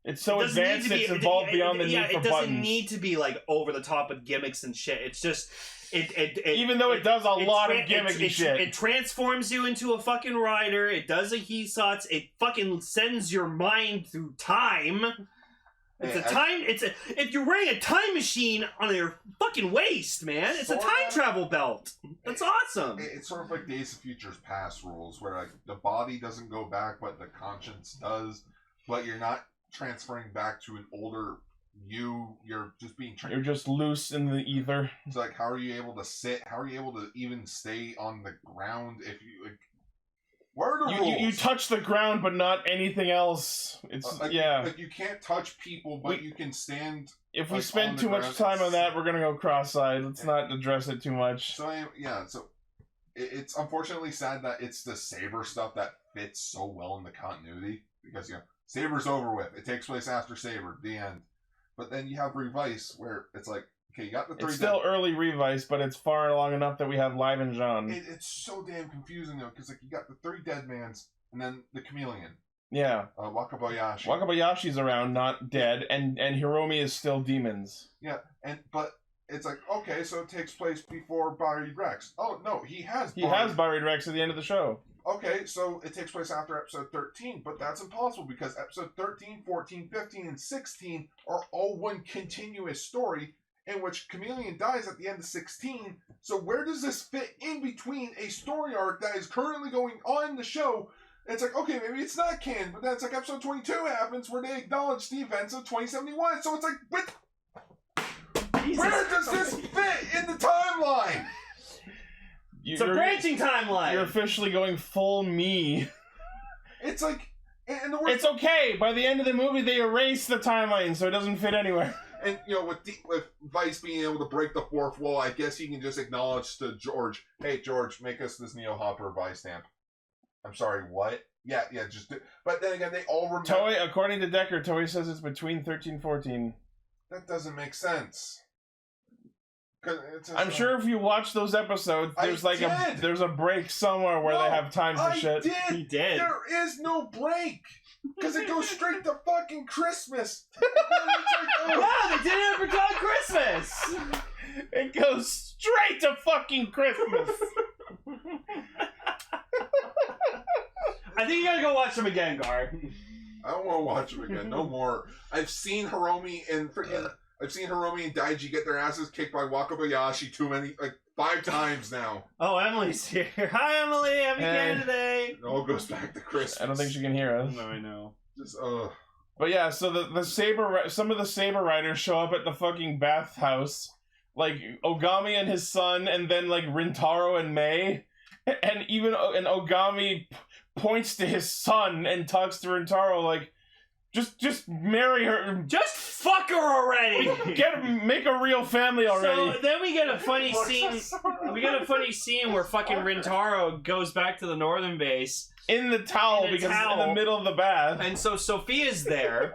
It's so advanced. It's evolved beyond the need for buttons. It doesn't need to be over the top with gimmicks and shit. It's just. Even though it does a lot of gimmicky shit. It transforms you into a fucking rider. It does a Hisatsu. It fucking sends your mind through time. If you're wearing a time machine on your fucking waist, man, it's a time travel belt. That's awesome. It's sort of like Days of Future's Past rules, where the body doesn't go back, but the conscience does. But you're not transferring back to an older you're just being trained. You're just loose in the ether. It's how are you able to sit? How are you able to even stay on the ground if you what are the rules? You touch the ground but not anything else. It's you can't touch people, but you can stand. If we spend too much time on that, we're gonna go cross-eyed. Let's not address it too much. So so it's unfortunately sad that it's the Saber stuff that fits so well in the continuity because Saber's over with. It takes place after Saber, the end. But then you have Revice where it's like, okay, you got the 3 It's still early Revice, but it's far along enough that we have Live and Jean. It's so damn confusing though, because like you got the 3 dead mans and then the chameleon. Yeah. Wakabayashi. Wakabayashi's around, not dead, and Hiromi is still demons. Yeah, but it's like, okay, so it takes place before Buried Rex. Oh no, he has Buried Rex at the end of the show. Okay, so it takes place after episode 13, but that's impossible because episode 13, 14, 15, and 16 are all one continuous story in which Chameleon dies at the end of 16. So where does this fit in between a story arc that is currently going on in the show? It's like, okay, maybe it's not canon, but then it's like episode 22 happens where they acknowledge the events of 2071. So it's like, where does this fit in the timeline? It's a branching timeline. You're officially going full me. It's like, it's okay. By the end of the movie, they erase the timeline, so it doesn't fit anywhere. And with Vice being able to break the fourth wall, I guess he can just acknowledge to George, "Hey, George, make us this Neo Hopper Vice stamp." I'm sorry, what? Yeah, just do. But then again, they all remember. Toei, according to Decker, Toei says it's between 13 and 14. That doesn't make sense. I'm sure if you watch those episodes, there's a break somewhere where they have time for shit. He did. There is no break because it goes straight to fucking Christmas. Wow, they did it every time Christmas. It goes straight to fucking Christmas. I think you gotta go watch them again, Gar. I don't want to watch them again. No more. I've seen Hiromi and Daiji get their asses kicked by Wakabayashi 5 times now. Oh, Emily's here. Hi, Emily. Happy Canada Day. It all goes back to Christmas. I don't think she can hear us. No, I know. Just But yeah, so some of the Saber Riders show up at the fucking bathhouse, like Ogami and his son, and then like Rintaro and Mei, and Ogami points to his son and talks to Rintaro like, just marry her. Just fuck her already. Make a real family already. So then we get a funny scene. We get a funny scene where fucking Rintaro goes back to the northern base in the towel because it's in the middle of the bath. And so Sophia's there.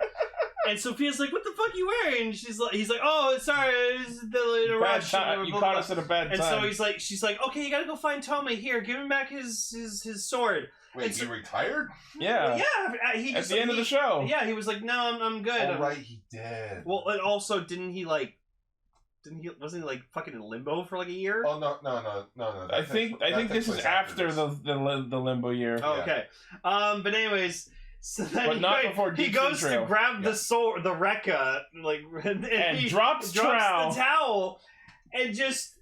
And Sophia's like, "What the fuck are you wearing?" And he's like, "Oh, sorry, it's the rush. You caught us at a bad time." And so she's like, "Okay, you gotta go find Tome. Here, give him back his sword." Wait, he retired? Yeah. Yeah. He at the end of the show. Yeah, he was like, "No, I'm good." Oh, right, he did. Well, and also, wasn't he like fucking in limbo for like a year? Oh no. I think this is after the limbo year. Oh, okay. But anyways. So then he goes to grab the Rekka, and drops the towel, and just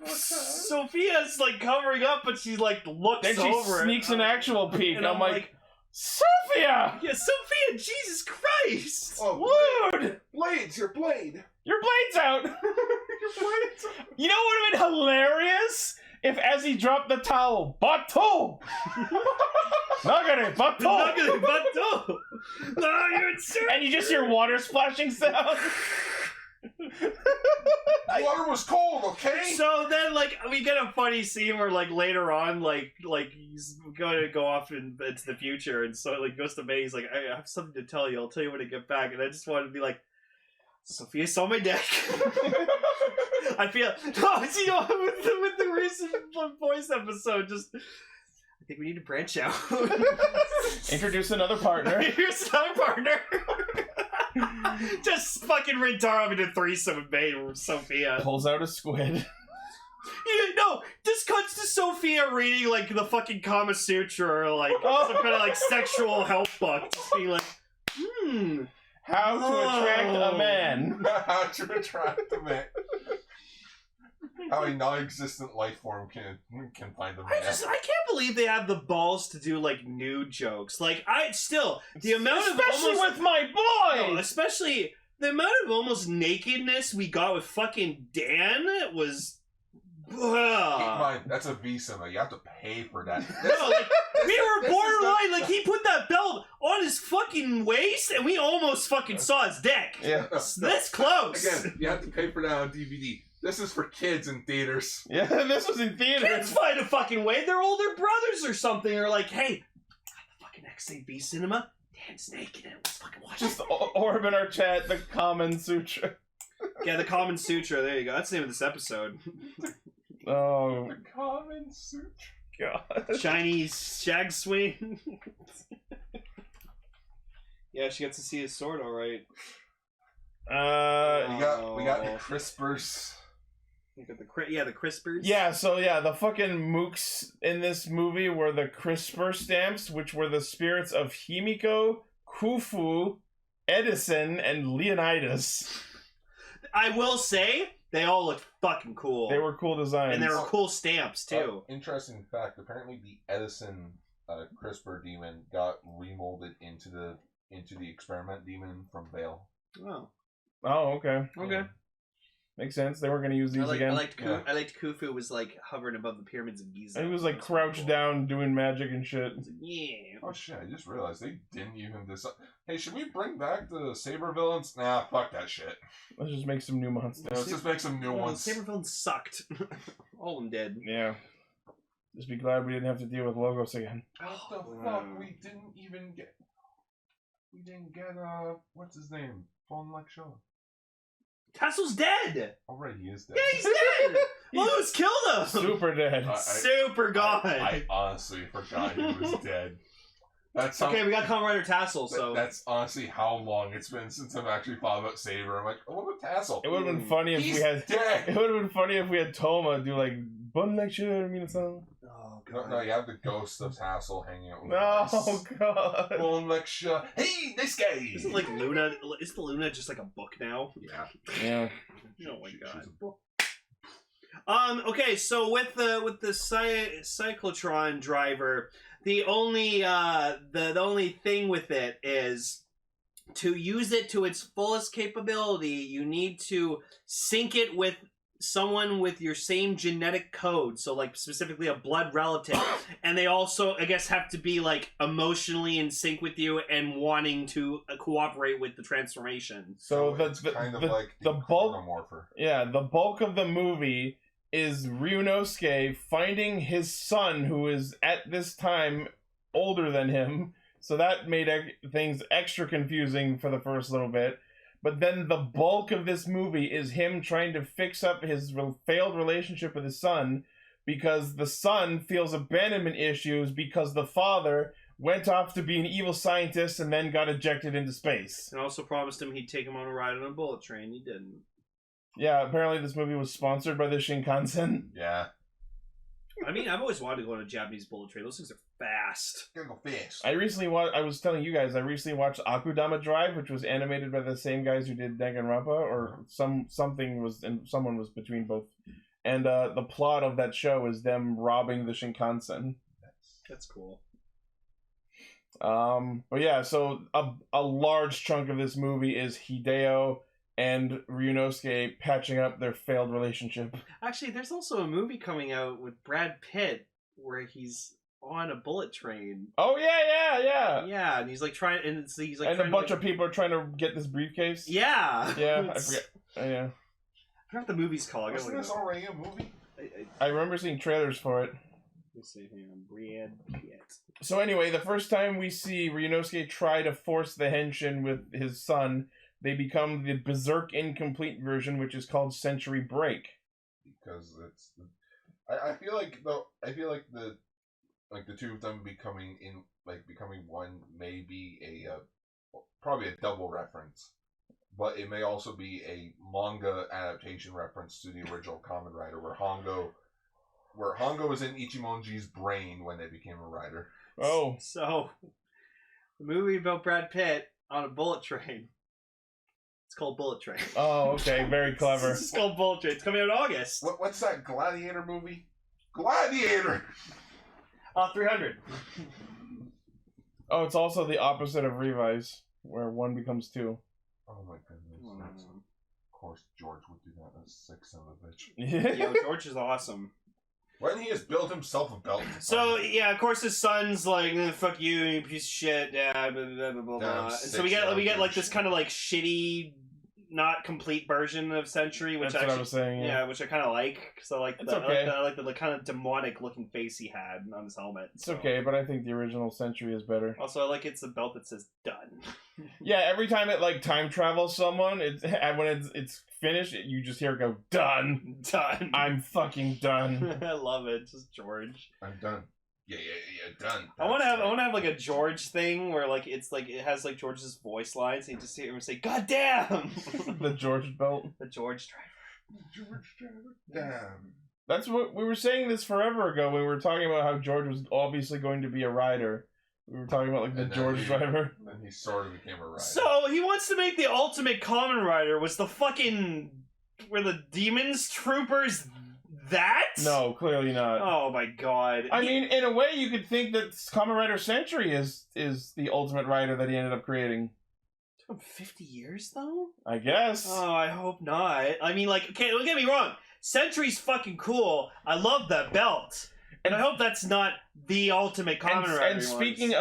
Sophia's like covering up, but she's like looks then over. She sneaks an actual peek. And I'm like, Sophia! Yeah, Sophia! Jesus Christ! Oh, Lord! Blades, your blade! Your blade's out! Your blade's out! You know what would have been hilarious? If as he dropped the towel, Bato! Nagare, Bato! Nagare, Bato! No, you're insane! And you just hear water splashing sound. Water was cold, okay? So then, we get a funny scene where, later on, he's going to go off into the future, and so, goes to May, he's like, "I have something to tell you, I'll tell you when I get back," and I just wanted to be like, Sophia saw my dick. I feel, with the recent voice episode, I think we need to branch out. Introduce another partner. Here's another partner. Just fucking Rintaro into threesome with May and Sophia. Pulls out a squid. Just cuts to Sophia reading the fucking Kama Sutra or some kind of sexual health book. Just being like, How to attract a man. How to attract a man. How a non-existent life form can find a man. I can't believe they have the balls to do nude jokes. The amount of especially with my boy. Especially the amount of almost nakedness we got with fucking Dan was. Keep in mind, that's a visa. You have to pay for that. We were borderline. He put that belt on his fucking waist, and we almost fucking saw his dick. Yeah, this close. Again, you have to pay for that on DVD. This is for kids in theaters. Yeah, this was in theaters. Kids find a fucking way. They're older brothers or something. Or hey, Next thing, V Cinema, dance naked and let's fucking watch Just it. orb in our chat, the Kamen Sutra. Yeah, the Kamen Sutra. There you go. That's the name of this episode. Oh, The Kamen Sutra. God. Chinese shag swing. Yeah, she gets to see his sword, all right. We got the crispers. You got the crispers. Yeah, so yeah, the fucking mooks in this movie were the CRISPR stamps, which were the spirits of Himiko, Khufu, Edison, and Leonidas. I will say they all looked fucking cool. They were cool designs. and they were cool stamps too. Interesting fact. Apparently, the Edison CRISPR demon got remolded into the experiment demon from Vale. Oh, Oh, okay. okay. Yeah. Makes sense. They weren't going to use these I again. liked Khufu was like hovering above the pyramids of Giza. He was like That's crouched cool. down doing magic and shit. I was like, yeah. Oh shit! I just realized they didn't even decide. Hey, should we bring back the Saber villains? Nah, fuck that shit. Let's just make some new monsters. Let's just make some new ones. Saber villains sucked. All of them did. Yeah. Just be glad we didn't have to deal with Logos again. What the fuck? We didn't get. What's his name? Phone lecture. Tassel's dead. Already he is dead. Yeah, he's dead. Lewis killed him. Super dead. Super gone. I honestly forgot he was dead. That's how, Okay, we got Kamen Rider Tassel, so that's honestly how long it's been since I've actually thought about Saber. I'm like, oh, what about Tassel? It would have been funny if He's we had. dead. It would have been funny if we had Toma do like Bun lecture, Minasan. oh No, you have the ghost of Tassel hanging out with Oh Revice. god. Phone lecture. Hey, nice guy. Isn't like Luna? Is the Luna just like a book now? Yeah. Yeah. Oh my She's god. a book. Okay, so with the cyclotron driver, the only thing with it is to use it to its fullest capability, you need to sync it with someone with your same genetic code, so like specifically a blood relative, and they also I guess have to be like emotionally in sync with you and wanting to cooperate with the transformation. So it's kind of like the bulk. Chronomorpher. Yeah, the bulk of the movie is Ryunosuke finding his son, who is at this time older than him. So that made things extra confusing for the first little bit. But then the bulk of this movie is him trying to fix up his failed relationship with his son, because the son feels abandonment issues because the father went off to be an evil scientist and then got ejected into space. And also promised him he'd take him on a ride on a bullet train. He didn't. Yeah, apparently this movie was sponsored by the Shinkansen. Yeah. I mean, I've always wanted to go on a Japanese bullet train. Those things are fast. Gotta go fast. I was telling you guys, I recently watched Akudama Drive, which was animated by the same guys who did Danganronpa, or someone was between both. And the plot of that show is them robbing the Shinkansen. That's cool. But yeah, so a large chunk of this movie is Hideo and Ryunosuke patching up their failed relationship. Actually, there's also a movie coming out with Brad Pitt where he's on a bullet train. Oh yeah. Yeah, and he's like trying, and he's like, And trying a bunch to, of people are trying to get this briefcase. Yeah. Yeah, I It's- forget. Yeah, I forgot what the movie's called. I gotta Wasn't look this it up. already a movie? I remember seeing trailers for it. Let's see here. Brad Pitt. So anyway, the first time we see Ryunosuke try to force the henshin with his son, they become the Berserk Incomplete version, which is called Century Break. Because it's. I feel like the two of them becoming one may be probably a double reference, but it may also be a manga adaptation reference to the original Kamen Rider, where Hongo was in Ichimonji's brain when they became a rider. Oh, So, the movie about Brad Pitt on a bullet train. It's called Bullet Train. oh, okay, very clever. It's called Bullet Train. It's coming out in August. What's that Gladiator movie? Gladiator! 300. Oh, it's also the opposite of Revice, where one becomes two. Oh my goodness. Of course, George would do that. That's sick son of a bitch. Yo, George is awesome. When he has built himself a belt. So yeah, of course his son's like, "Fuck you, you piece of shit." Yeah, blah blah blah blah blah. Damn, And so we get like this kind of like shitty not complete version of Century, which That's what I was saying. Yeah. which I kind of like. So like It's the, okay. I like the kind of demonic looking face he had on his helmet. It's okay, but I think the original Century is better. Also, I like it's the belt that says "done." Yeah, every time it like time travels someone, and when it's finished, you just hear it go done. Done. I'm fucking done. I love it. Just George. I'm done. Yeah, done. I want to have like a George thing where like it's like it has like George's voice lines and you just hear him say "God damn." The George belt. The George driver. George Driver. Damn. That's what we were saying this forever ago. We were talking about how George was obviously going to be a rider. We were talking about like the And then George driver. Then he sort of became a rider. So he wants to make the ultimate Kamen Rider. Was the fucking were the demons troopers that? No, clearly not. Oh my god. I mean, in a way, you could think that Kamen Rider Century is the ultimate rider that he ended up creating. It took him 50 years though? I guess. Oh, I hope not. I mean, like, okay, don't get me wrong. Century's fucking cool. I love that belt. And I hope that's not the ultimate Kamen Rider. And speaking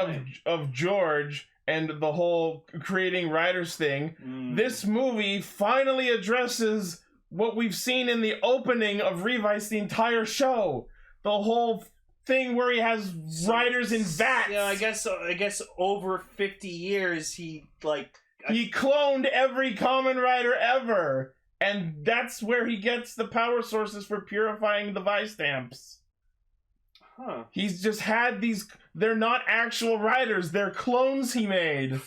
of George and the whole creating riders thing, this movie finally addresses what we've seen in the opening of Revice, the entire show. The whole thing where he has riders in vats. Yeah, I guess over 50 years he cloned every Kamen Rider ever. And that's where he gets the power sources for purifying the Vice stamps. Huh. He's just had these... They're not actual riders. They're clones he made.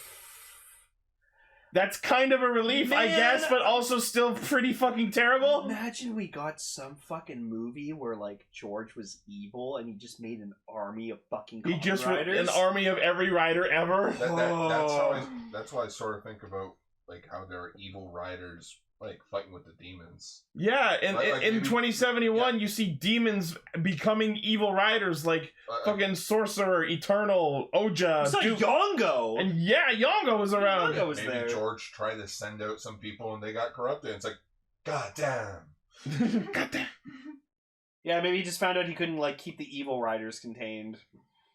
That's kind of a relief, I guess, but also still pretty fucking terrible. Imagine we got some fucking movie where, like, George was evil and he just made an army of fucking Kamen Riders. An army of every rider ever. That's why I sort of think about, like, how there are evil riders, like, fighting with the demons. Yeah, and like in maybe, 2071, you see demons becoming evil riders, like fucking Sorcerer, Eternal, Oja, It's like Yongo! And yeah, Yongo was around. Yongo was maybe there. George tried to send out some people and they got corrupted. It's like, god damn. God damn. Yeah, maybe he just found out he couldn't, like, keep the evil riders contained.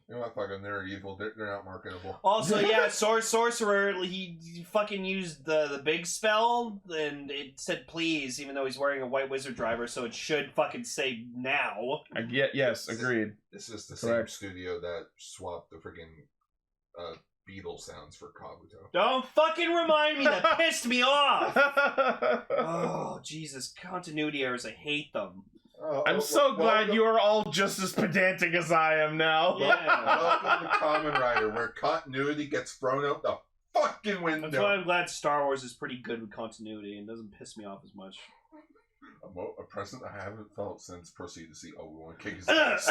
You know what, fucking, they're evil. They're not marketable. Also, yeah, Sorcerer, he fucking used the big spell, and it said please, even though he's wearing a white wizard driver, so it should fucking say now. Yes, agreed. This is the Correct. same studio that swapped the freaking beetle sounds for Kabuto. Don't fucking remind me, that pissed me off! Oh, Jesus, continuity errors, I hate them. I'm so glad you are all just as pedantic as I am now. Yeah. Welcome to Kamen Rider, where continuity gets thrown out the fucking window. That's why I'm glad Star Wars is pretty good with continuity and doesn't piss me off as much. A present I haven't felt since Proceed to See Obi-Wan kick his ass.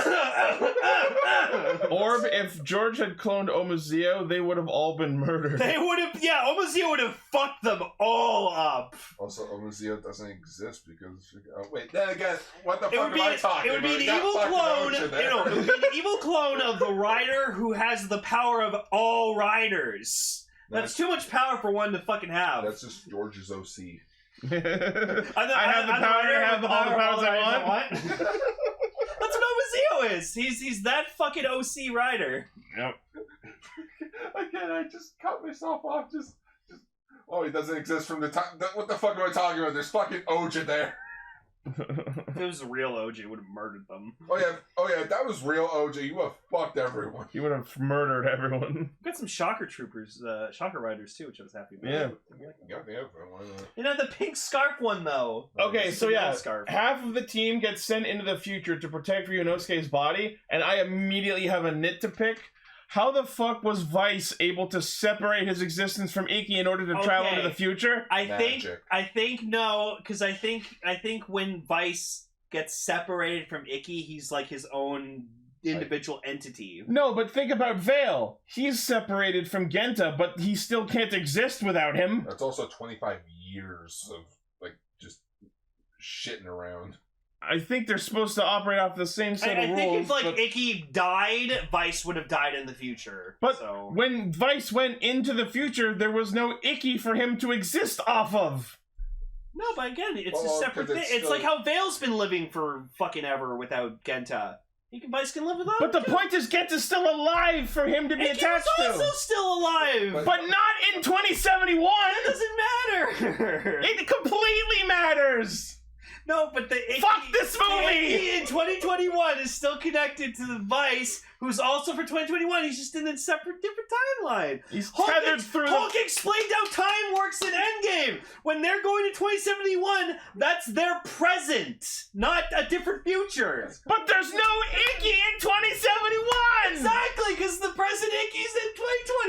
Orb, if George had cloned Omazeo, they would have all been murdered. They would have, yeah, Omazeo would have fucked them all up. Also, Omazeo doesn't exist because... wait, then again, what the fuck am I talking It would about? be the evil clone, it would be the evil clone of the rider who has the power of all riders. That's too much power for one to fucking have. That's just George's OC. I have the power to have all the powers I want. That's what Omazeo is. He's that fucking OC rider. Yep. Again, I just cut myself off. Just. Oh, he doesn't exist from the time. What the fuck am I talking about? There's fucking Oja there. If it was a real OJ, it would have murdered them. Oh yeah, if that was real OJ, you would have fucked everyone. You would have murdered everyone. We've got some Shocker Troopers, Shocker Riders too, which I was happy about. Yeah. You know, the pink scarf one though. Okay, so yeah, scarf. half of the team gets sent into the future to protect Ryunosuke's body, and I immediately have a nit to pick. How the fuck was Vice able to separate his existence from Ichi in order to travel into the future? I think no, because I think when Vice gets separated from Ichi, he's like his own individual entity. No, but think about Vale. He's separated from Genta, but he still can't exist without him. That's also 25 years of like just shitting around. I think they're supposed to operate off the same set of rules. I think if like Ichi died, Vice would have died in the future. But so. When Vice went into the future, there was no Ichi for him to exist off of. No, but again, it's a separate thing. It's like how Vale's been living for fucking ever without Genta. Vice can live without him. But the point is, Genta's still alive for him to be attached to. Ichi was also still alive! But not in 2071! It doesn't matter! It completely matters. No, but Fuck this movie! Icky in 2021 is still connected to the Vice, who's also for 2021. He's just in a different timeline. He's tethered through Hulk explained how time works in Endgame. When they're going to 2071, that's their present, not a different future. But there's no Icky in 2071! Exactly, because the present Icky's in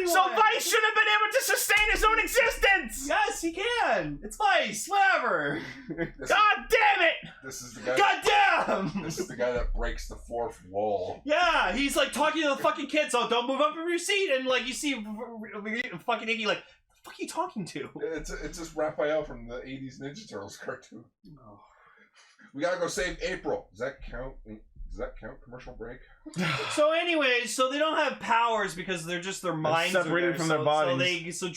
2021. So Vice should have been able to sustain his own existence! Yes, he can. It's Vice, whatever. God damn it! This is the guy. Goddamn! This is the guy that breaks the fourth wall. Yeah, he's like talking to the fucking kids. Oh, don't move up from your seat, and like you see fucking Iggy like, what the fuck are you talking to? It's just Raphael from the '80s Ninja Turtles cartoon. Oh. We gotta go save April. Does that count? Does that count? Commercial break. So, anyways, so they don't have powers because they're just their minds separated from their bodies. So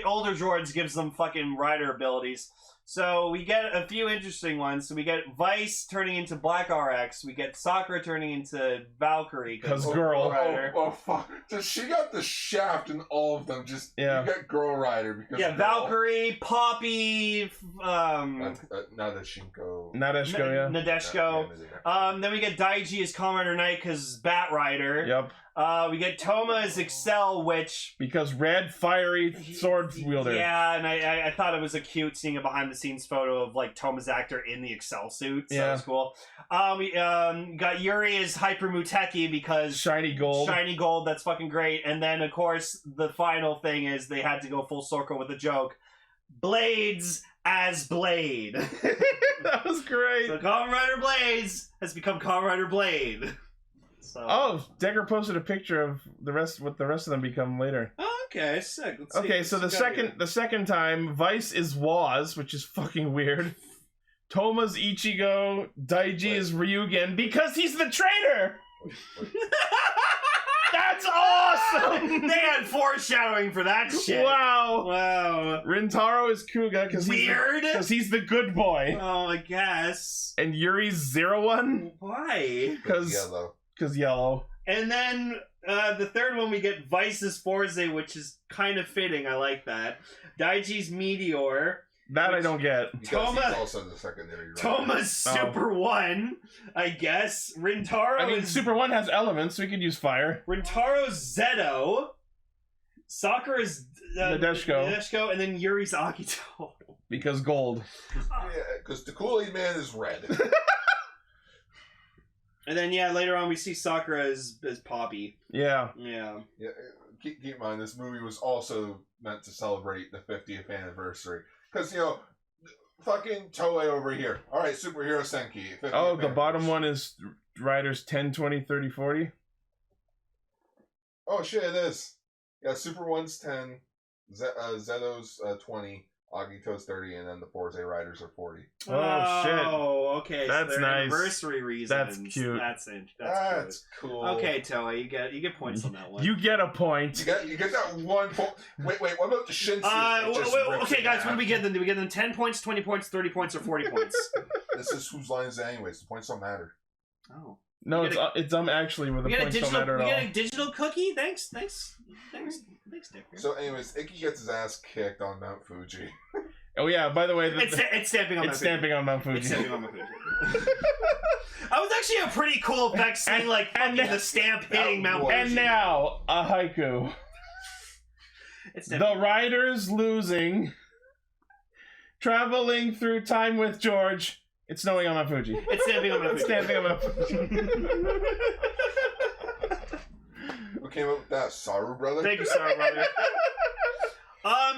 older George gives them fucking rider abilities. So we get a few interesting ones. So we get Vice turning into Black RX. We get Sakura turning into Valkyrie. Because girl. Oh, fuck. So she got the shaft in all of them. Just, you got Girl Rider. Because yeah, Valkyrie, Poppy, Nadeshiko. Nadeshiko. Then we get Daiji as Kamen Rider Knight because Bat Rider. Yep. We get Toma as Excel, which... Because red, fiery sword wielder. Yeah, and I thought it was a cute seeing a behind-the-scenes photo of, like, Toma's actor in the Excel suit. So that was cool. We got Yuri as Hyper Muteki because... Shiny gold. Shiny gold, that's fucking great. And then, of course, the final thing is they had to go full circle with a joke. Blades as Blade. That was great. So Kamen Rider Blades has become Kamen Rider Blade. So. Oh, Decker posted a picture of what the rest of them become later. Oh, okay, sick. Let's see. Okay, so the second time, Vice is Waz, which is fucking weird. Toma's Ichigo, Daiji is Ryugen because he's the traitor. That's awesome! They had foreshadowing for that shit. Wow. Rintaro is Kuga because he's the good boy. Oh, I guess. And Yuri's 01? Why? Because yellow. And then the third one we get Vice's Forze, which is kind of fitting. I like that. Daiji's Meteor. That I don't get. Because he's also the secondary rider. Toma's Super 1, I guess. Rintaro. I mean, Super 1 has elements, so we could use fire. Rintaro's Zeto. Sakura's Nadeshiko. And then Yuri's Akito. Because gold. Yeah, because the Kool-Aid Man is red. And then, later on we see Sakura as Poppy. Yeah. Keep in mind, this movie was also meant to celebrate the 50th anniversary. Because, fucking Toei over here. Alright, Superhero Senki. Oh, the bottom one is Riders 10, 20, 30, 40? Oh, shit, it is. Yeah, Super 1's 10, Zeto's 20, Agito's 30, and then the Forze Riders are 40. Oh, shit. Oh, okay. That's so nice. Anniversary reasons. That's cute. That's cool. Okay, Toei, you get points on that one. You get a point. You get that 1 point. Wait, what about the Shinsu? Okay, guys, what do we get them? Do we get them 10 points, 20 points, 30 points, or 40 points? This is whose lines anyways. The points don't matter. Oh. No, it's actually where the points don't matter at all. We get a digital cookie? Thanks, Dicker. So anyways, Icky gets his ass kicked on Mount Fuji. Oh yeah, by the way, it's stamping on Mount Fuji. It's stamping on Mount Fuji. That was actually a pretty cool effect seeing the stamp hitting Mount Fuji. And now, a haiku. The riders losing, traveling through time with George. It's snowing on Mount Fuji. It's stamping on Mount Fuji. Stamping on Mount Fuji. Who came up with that? Saru Brother? Thank you, Saru Brother.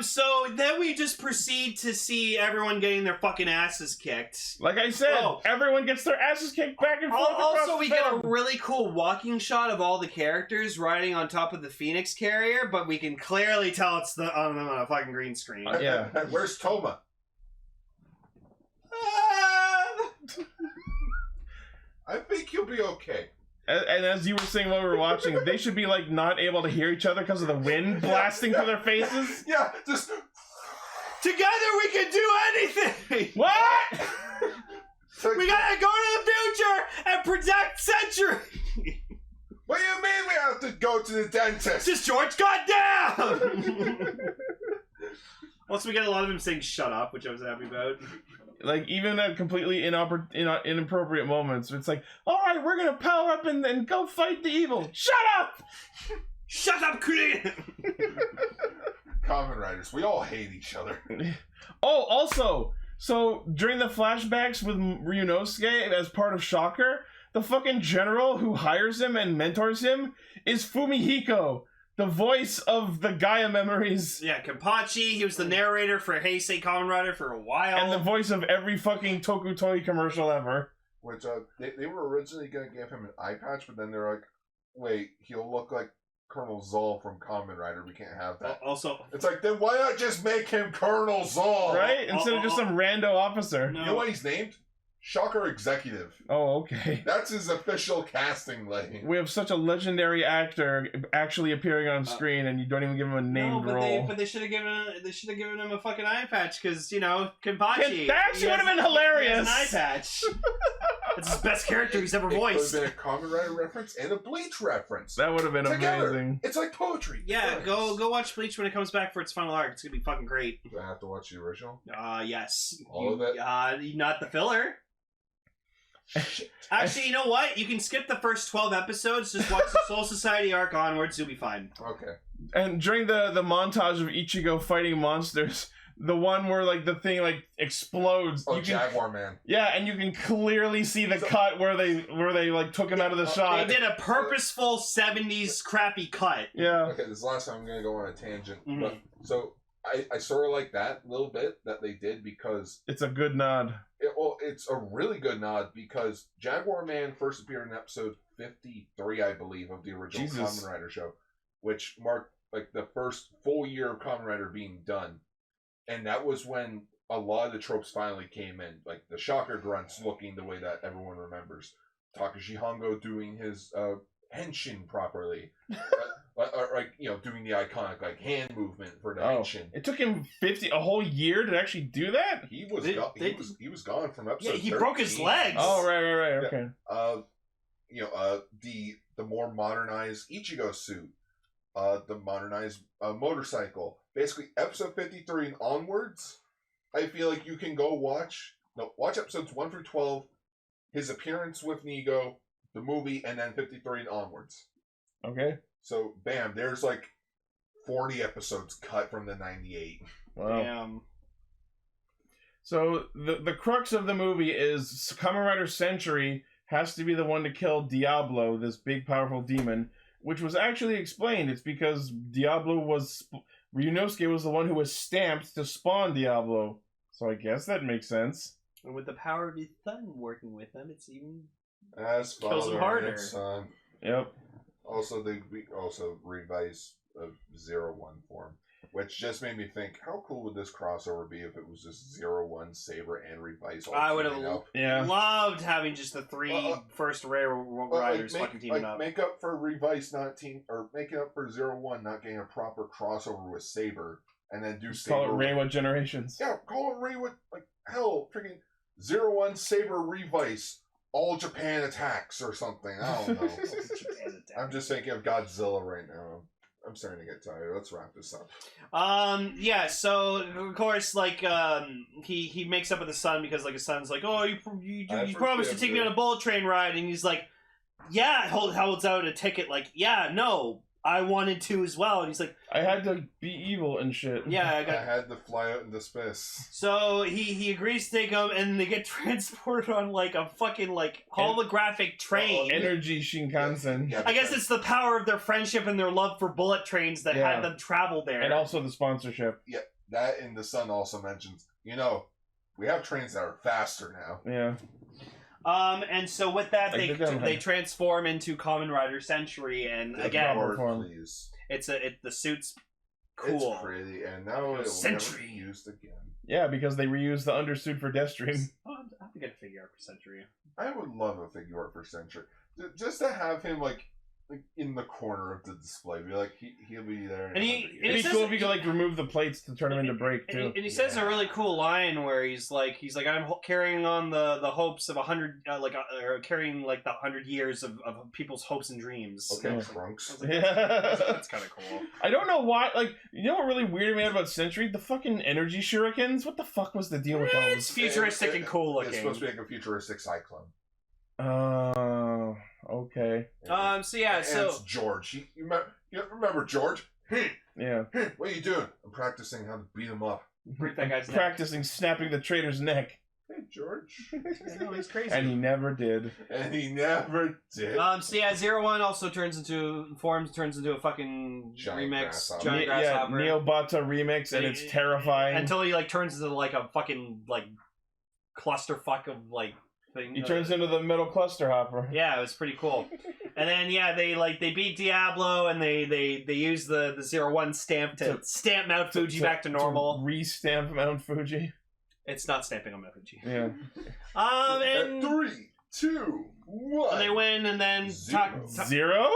So then we just proceed to see everyone getting their fucking asses kicked. Like I said, everyone gets their asses kicked back and forth. Also, we get a really cool walking shot of all the characters riding on top of the Phoenix carrier, but we can clearly tell it's on a fucking green screen. Yeah. Where's Toma? I think you'll be okay. And as you were saying while we were watching, they should be not able to hear each other because of the wind blasting through their faces. Yeah, just together we can do anything. What? We gotta go to the future and protect Century. What do you mean we have to go to the dentist? Just George, goddamn! Also, we get a lot of him saying "shut up," which I was happy about. Like, even at completely inappropriate moments, it's like, all right, we're gonna power up and go fight the evil. Shut up! Shut up, Korean! Kamen Riders, we all hate each other. Oh, also, so during the flashbacks with Ryunosuke as part of Shocker, the fucking general who hires him and mentors him is Fumihiko, the voice of the Gaia Memories. Yeah, Kenpachi, he was the narrator for Heisei Kamen Rider for a while. And the voice of every fucking Tokutoy commercial ever. Which, they were originally going to give him an eye patch, but then they're like, wait, he'll look like Colonel Zoll from Kamen Rider. We can't have that. Also, it's like, then why not just make him Colonel Zoll? Right? Instead of just some rando officer. No. You know what he's named? Shocker Executive. Oh, okay. That's his official casting name. We have such a legendary actor actually appearing on screen, and you don't even give him a named role. But they should have given him a fucking eye patch because Kenpachi. That actually would have been hilarious. He has an eye patch. It's his best character he's ever voiced. It could have been a Kamen Rider reference and a Bleach reference. That would have been together. Amazing. It's like poetry. Yeah, go watch Bleach when it comes back for its final arc. It's gonna be fucking great. Do I have to watch the original? Yes. All of it? Not the filler. Actually, you know what? You can skip the first 12 episodes. Just watch the Soul Society arc onwards. You'll be fine. Okay. And during the montage of Ichigo fighting monsters, the one where like the thing like explodes. Oh, Jaguar Man. Yeah, and you can clearly see the cut where they like took him out of the shot. They did a purposeful 70s crappy cut. Yeah. Okay, this last time I'm gonna go on a tangent. Mm-hmm. But so I sort of like that little bit that they did because it's a good nod. It's a really good nod because Jaguar Man first appeared in episode 53, I believe, of the original Kamen Rider show, which marked like the first full year of Kamen Rider being done, and that was when a lot of the tropes finally came in, like the Shocker grunts looking the way that everyone remembers, Takashi Hongo doing his henshin properly. Like, you know, doing the iconic like hand movement for the henshin. It took him a whole year to actually do that. He was he was gone from episode. Yeah, he 13. broke his legs. Oh right, okay. You know, the more modernized Ichigo suit, the modernized motorcycle. Basically, episode 53 and onwards, I feel like you can go watch episodes 1 through 12, his appearance with Nigo, the movie, and then 53 and onwards. Okay. So, bam, there's like 40 episodes cut from the 98. Wow. Damn. So, the crux of the movie is Kamen Rider Century has to be the one to kill Diablo, this big, powerful demon, which was actually explained. It's because Ryunosuke was the one who was stamped to spawn Diablo. So I guess that makes sense. And with the power of his son working with him, it's even... As kills him harder. Son. Yep. Also, they Revice of 01 form, which just made me think, how cool would this crossover be if it was just 01, Saber, and Revice all I would teaming up? have loved having just the three first rare riders fucking teaming up. Make up for Revice making up for 01 not getting a proper crossover with Saber, and then do Just Saber. call it Reiwa Generations. Yeah, call it Reiwa. Like, hell, freaking 01 Saber Revice. All Japan attacks or something. I don't know. I'm just thinking of Godzilla right now. I'm starting to get tired. Let's wrap this up. Yeah. So of course, like, he makes up with his son because like his son's like, oh, you promised to take me on a bullet train ride, and he's like, yeah, holds out a ticket. Like, yeah, no, I wanted to as well, and he's like, I had to be evil and shit. Yeah, I had to fly out into space. So he agrees to take him, and they get transported on like a fucking like holographic train. Energy Shinkansen. Yeah, I guess it's the power of their friendship and their love for bullet trains that had them travel there. And also the sponsorship. Yeah, that and the son also mentions, you know, we have trains that are faster now. Yeah. And so with that, Like they transform into Kamen Rider Century, and again, Please. the suit's cool. It's pretty, and now it will never be used again. Yeah, because they reused the undersuit for Destream. Oh, I have to get a figure art for Century. I would love a figure art for Century. Just to have him, like, like in the corner of the display. Be like he'll be there. And he- 100 and It'd years. be cool if you could like remove the plates to turn them into break too. And he says a really cool line where he's like, I'm carrying on the hopes of 100, or carrying like the 100 years of people's hopes and dreams. Okay, And I was Trunks. like, Yeah. that's kind of cool. I don't know why. Like, you know what really weirded me out about Century? The fucking energy shurikens. What the fuck was the deal with It's those? futuristic and cool It's supposed to looking. be like a futuristic cyclone. Oh, okay. So yeah, And so it's George. You remember George? Yeah. What are you doing? I'm practicing how to beat him up. break that guy's neck. Practicing snapping the traitor's neck, Hey, George. Yeah, no, he's crazy. and he never did. And he never did. So yeah, 01 also turns into a fucking Giant remix, grasshopper. giant Yeah, grasshopper. Neobata remix, and it's terrifying. Until he like turns into like a fucking like clusterfuck of like thing. He turns into the middle cluster hopper. Yeah, it was pretty cool. And then yeah, they beat Diablo and they use the 01 stamp to stamp Mount Fuji back to normal. Re-stamp Mount Fuji. It's not stamping on Mount Fuji. Yeah. And 3, 2, 1. and they win, and then Zero. Zero?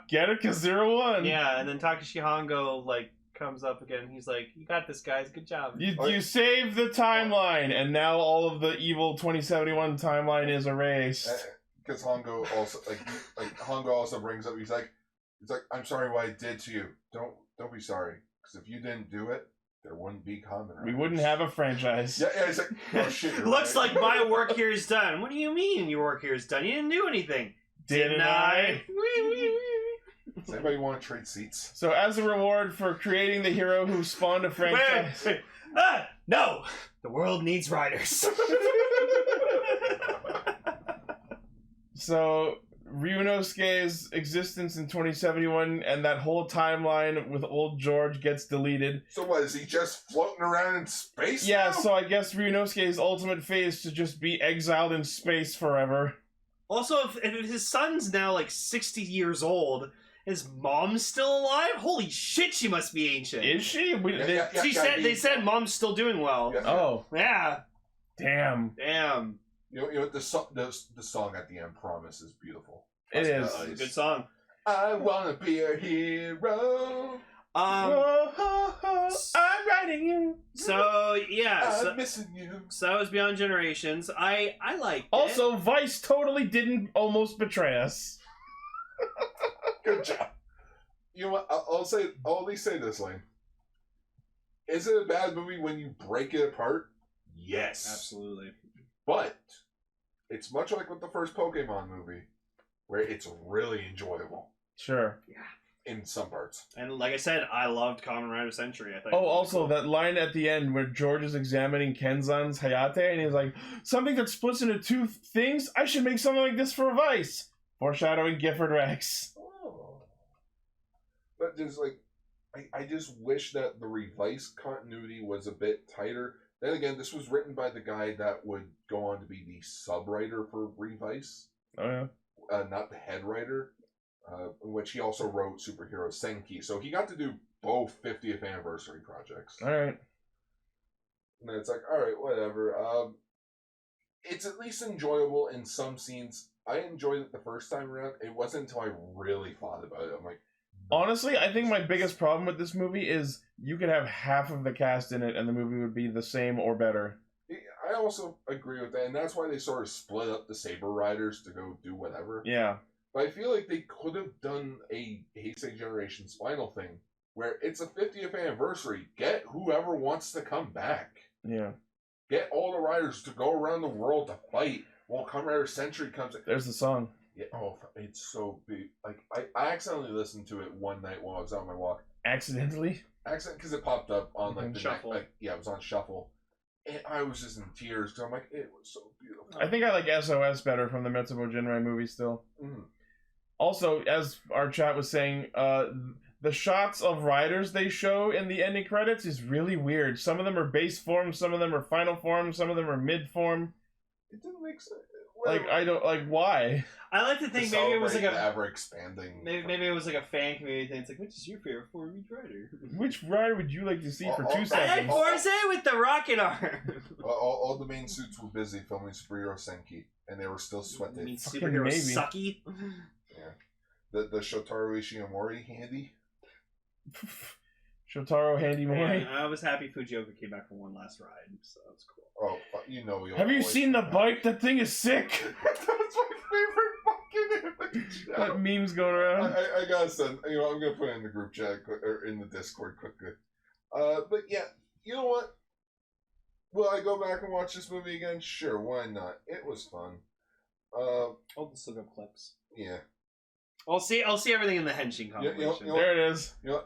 Get it? Cause 01. yeah, and then Takashi Hongo like comes up again. He's like, "You got this, guys. Good job." You saved the timeline, and now all of the evil 2071 timeline is erased. Because Hongo also like Hongo also brings up. He's like, I'm sorry what I did to you. Don't be sorry. Because if you didn't do it, there wouldn't be Kamen Riders. We wouldn't have a franchise. Yeah. He's like, oh shit. you're Looks right. like my work here is done. What do you mean your work here is done? You didn't do anything. Didn't I? Does anybody want to trade seats? So as a reward for creating the hero who spawned a franchise... Wait. No! The world needs riders. So Ryunosuke's existence in 2071 and that whole timeline with old George gets deleted. So what, is he just floating around in space Yeah, now? so I guess Ryunosuke's ultimate fate is to just be exiled in space forever. Also, if his son's now like 60 years old, his mom's still alive? Holy shit, she must be ancient. Is she? They said mom's still doing well. Yeah. Oh, Yeah. damn. Damn. You know the song at the end, Promise, is beautiful. It is. It's a good song. I wanna be a hero. I'm writing you. So yeah, I'm missing you. so that was Beyond Generations. I liked it. Also, Vice totally didn't almost betray us. Good job. You know what? I'll at least say this, Lane. Is it a bad movie when you break it apart? Yes. Absolutely. But it's much like with the first Pokemon movie, where it's really enjoyable Sure. in some parts. And like I said, I loved Kamen Rider Century. I think. Oh, also that line at the end where George is examining Kenzan's Hayate, and he's like, "Something that splits into two things. I should make something like this for Vice." Foreshadowing Gifford Rex. Oh. But just like, I just wish that the Revice continuity was a bit tighter. Then again, this was written by the guy that would go on to be the sub-writer for Revice, Oh yeah. not the head writer, in which he also wrote Superhero Senki. So he got to do both 50th anniversary projects. All right. And then it's like, all right, whatever. It's at least enjoyable in some scenes. I enjoyed it the first time around. It wasn't until I really thought about it. I'm like, Honestly, I think my biggest problem with this movie is you could have half of the cast in it and the movie would be the same or better. I also agree with that, and that's why they sort of split up the Saber Riders to go do whatever. Yeah. But I feel like they could have done a Heisei Generations final thing, where it's a 50th anniversary. Get whoever wants to come back. Yeah. Get all the riders to go around the world to fight while Kamen Rider Century comes in. There's the song. Yeah, oh, it's so big. Like, I accidentally listened to it one night while I was on my walk. Accidentally? Because it popped up on, like, the Shuffle. it was on Shuffle. And I was just in tears, because I'm like, it was so beautiful. I think I like SOS better from the Metsubo Jinrai movie still. Mhm. Also, as our chat was saying, the shots of riders they show in the ending credits is really weird. Some of them are base form, some of them are final form, some of them are mid form. It didn't make sense. Like, I don't, like, why? I like to think maybe it was like the a ever expanding. maybe it was like a fan community thing. It's like, which is your favorite 4-week rider? Which rider would you like to see for 2 That seconds? Forze with the rocket arm. All the main suits were busy filming Superhero Senki, and they were still I sweating. mean, Fucking superhero maybe. sucky. the Shotaro Ishinomori handy. Shotaro Handy Mori. Man, I was happy Fujioka came back for one last ride, so that's cool. Oh, you know we. Have you seen the bike? That thing is sick. That's my favorite fucking image. That meme's going around. I gotta send. You know, I'm gonna put it in the group chat or in the Discord quickly. But yeah, you know what? Will I go back and watch this movie again? Sure, why not? It was fun. Oh, the still got clips. Yeah. I'll see everything in the Henshin compilation. There it is. You know,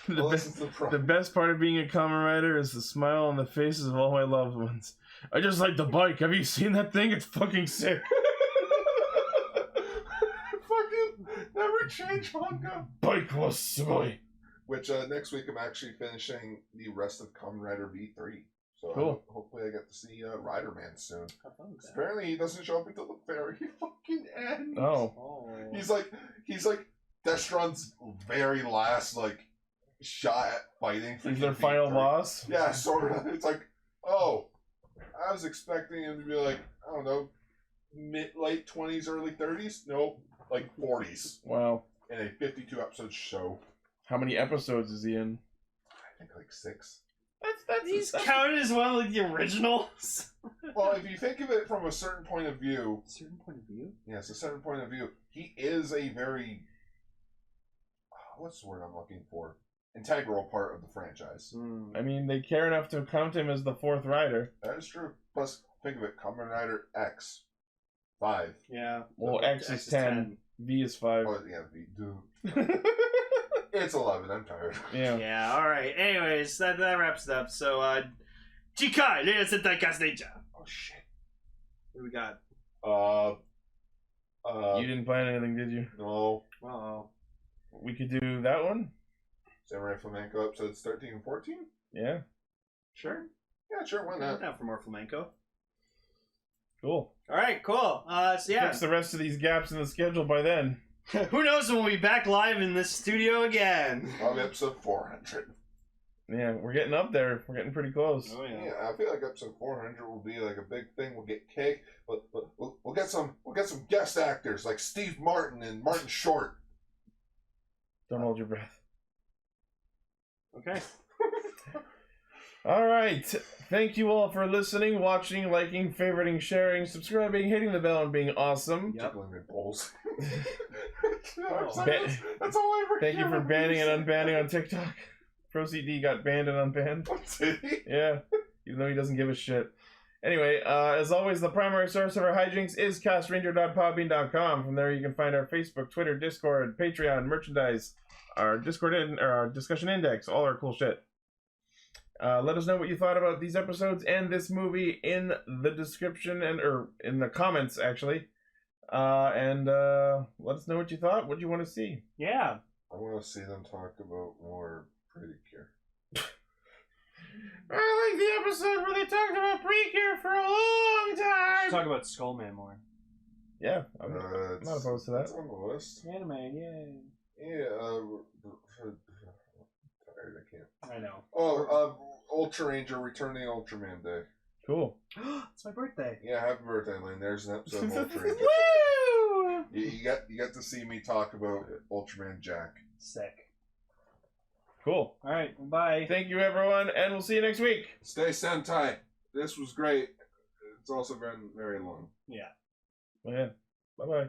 The best part of being a Kamen Rider is the smile on the faces of all my loved ones. I just like the bike. Have you seen that thing? It's fucking sick. Fucking never change manga. Bike was sugoi. Which next week I'm actually finishing the rest of Kamen Rider V3. So cool. Hopefully I get to see Rider Man soon. Have fun with that. Apparently he doesn't show up until the very fucking end. Oh. He's like Destron's very last shot at fighting for He's their final boss? Yeah, sort of. It's like, oh, I was expecting him to be like, I don't know, late 20s, early 30s. Nope, like 40s. Wow. In a 52 episode show. How many episodes is he in? I think like 6. He's counted as one of the originals. Well, if you think of it from a certain point of view. Certain point of view? Yes, a certain point of view. He is a very, what's the word I'm looking for? Integral part of the franchise. I mean, they care enough to count him as the 4th rider. That is true. Plus, think of it, Kamen Rider X, 5. Yeah. Well, X is 10, V is 5. Oh, yeah, V. It's 11, I'm tired. Yeah. Yeah, alright. Anyways, that wraps it up. So, Jikai, Sentai Castranger. Oh, shit. What do we got? You didn't plan anything, did you? No. Oh. We could do that one? Samurai Flamenco episodes 13 and 14? Yeah. Sure. Yeah, sure, why not? Down for more flamenco. Cool. Alright, cool. So yeah. Fix the rest of these gaps in the schedule by then. Who knows when we'll be back live in this studio again. Probably episode 400. Yeah, we're getting up there. We're getting pretty close. Oh yeah. Yeah, I feel like episode 400 will be like a big thing. We'll get cake, but we'll get some guest actors like Steve Martin and Martin Short. Don't hold your breath. Okay. All right. Thank you all for listening, watching, liking, favoriting, sharing, subscribing, hitting the bell, and being awesome. Yep. Tickling my balls. Ba- That's all I ever Thank you hear for when banning say and unbanning that. on TikTok. ProCD got banned and unbanned. Did he? Yeah, even though he doesn't give a shit. Anyway, as always, the primary source of our hijinks is castranger.podbean.com. From there, you can find our Facebook, Twitter, Discord, Patreon, merchandise, our Discord our discussion index, all our cool shit. Let us know what you thought about these episodes and this movie in the description or in the comments, actually. And let us know what you thought. What do you want to see? Yeah. I want to see them talk about more Precure. I like the episode where they talked about Precure for a long time. Talk about Skullman more. Yeah, I'm not opposed to that. It's on the list. Anime, yay. Yeah, tired, I can't. I know. Oh, Ultra Ranger Returning Ultraman Day. Cool. It's my birthday. Yeah, happy birthday, Lane. There's an episode of Ultra Ranger. Woo! You got to see me talk about Ultraman Jack. Sick. Cool. Alright, bye. Thank you, everyone, and we'll see you next week. Stay Sentai. This was great. It's also been very long. Yeah. Yeah. Bye-bye.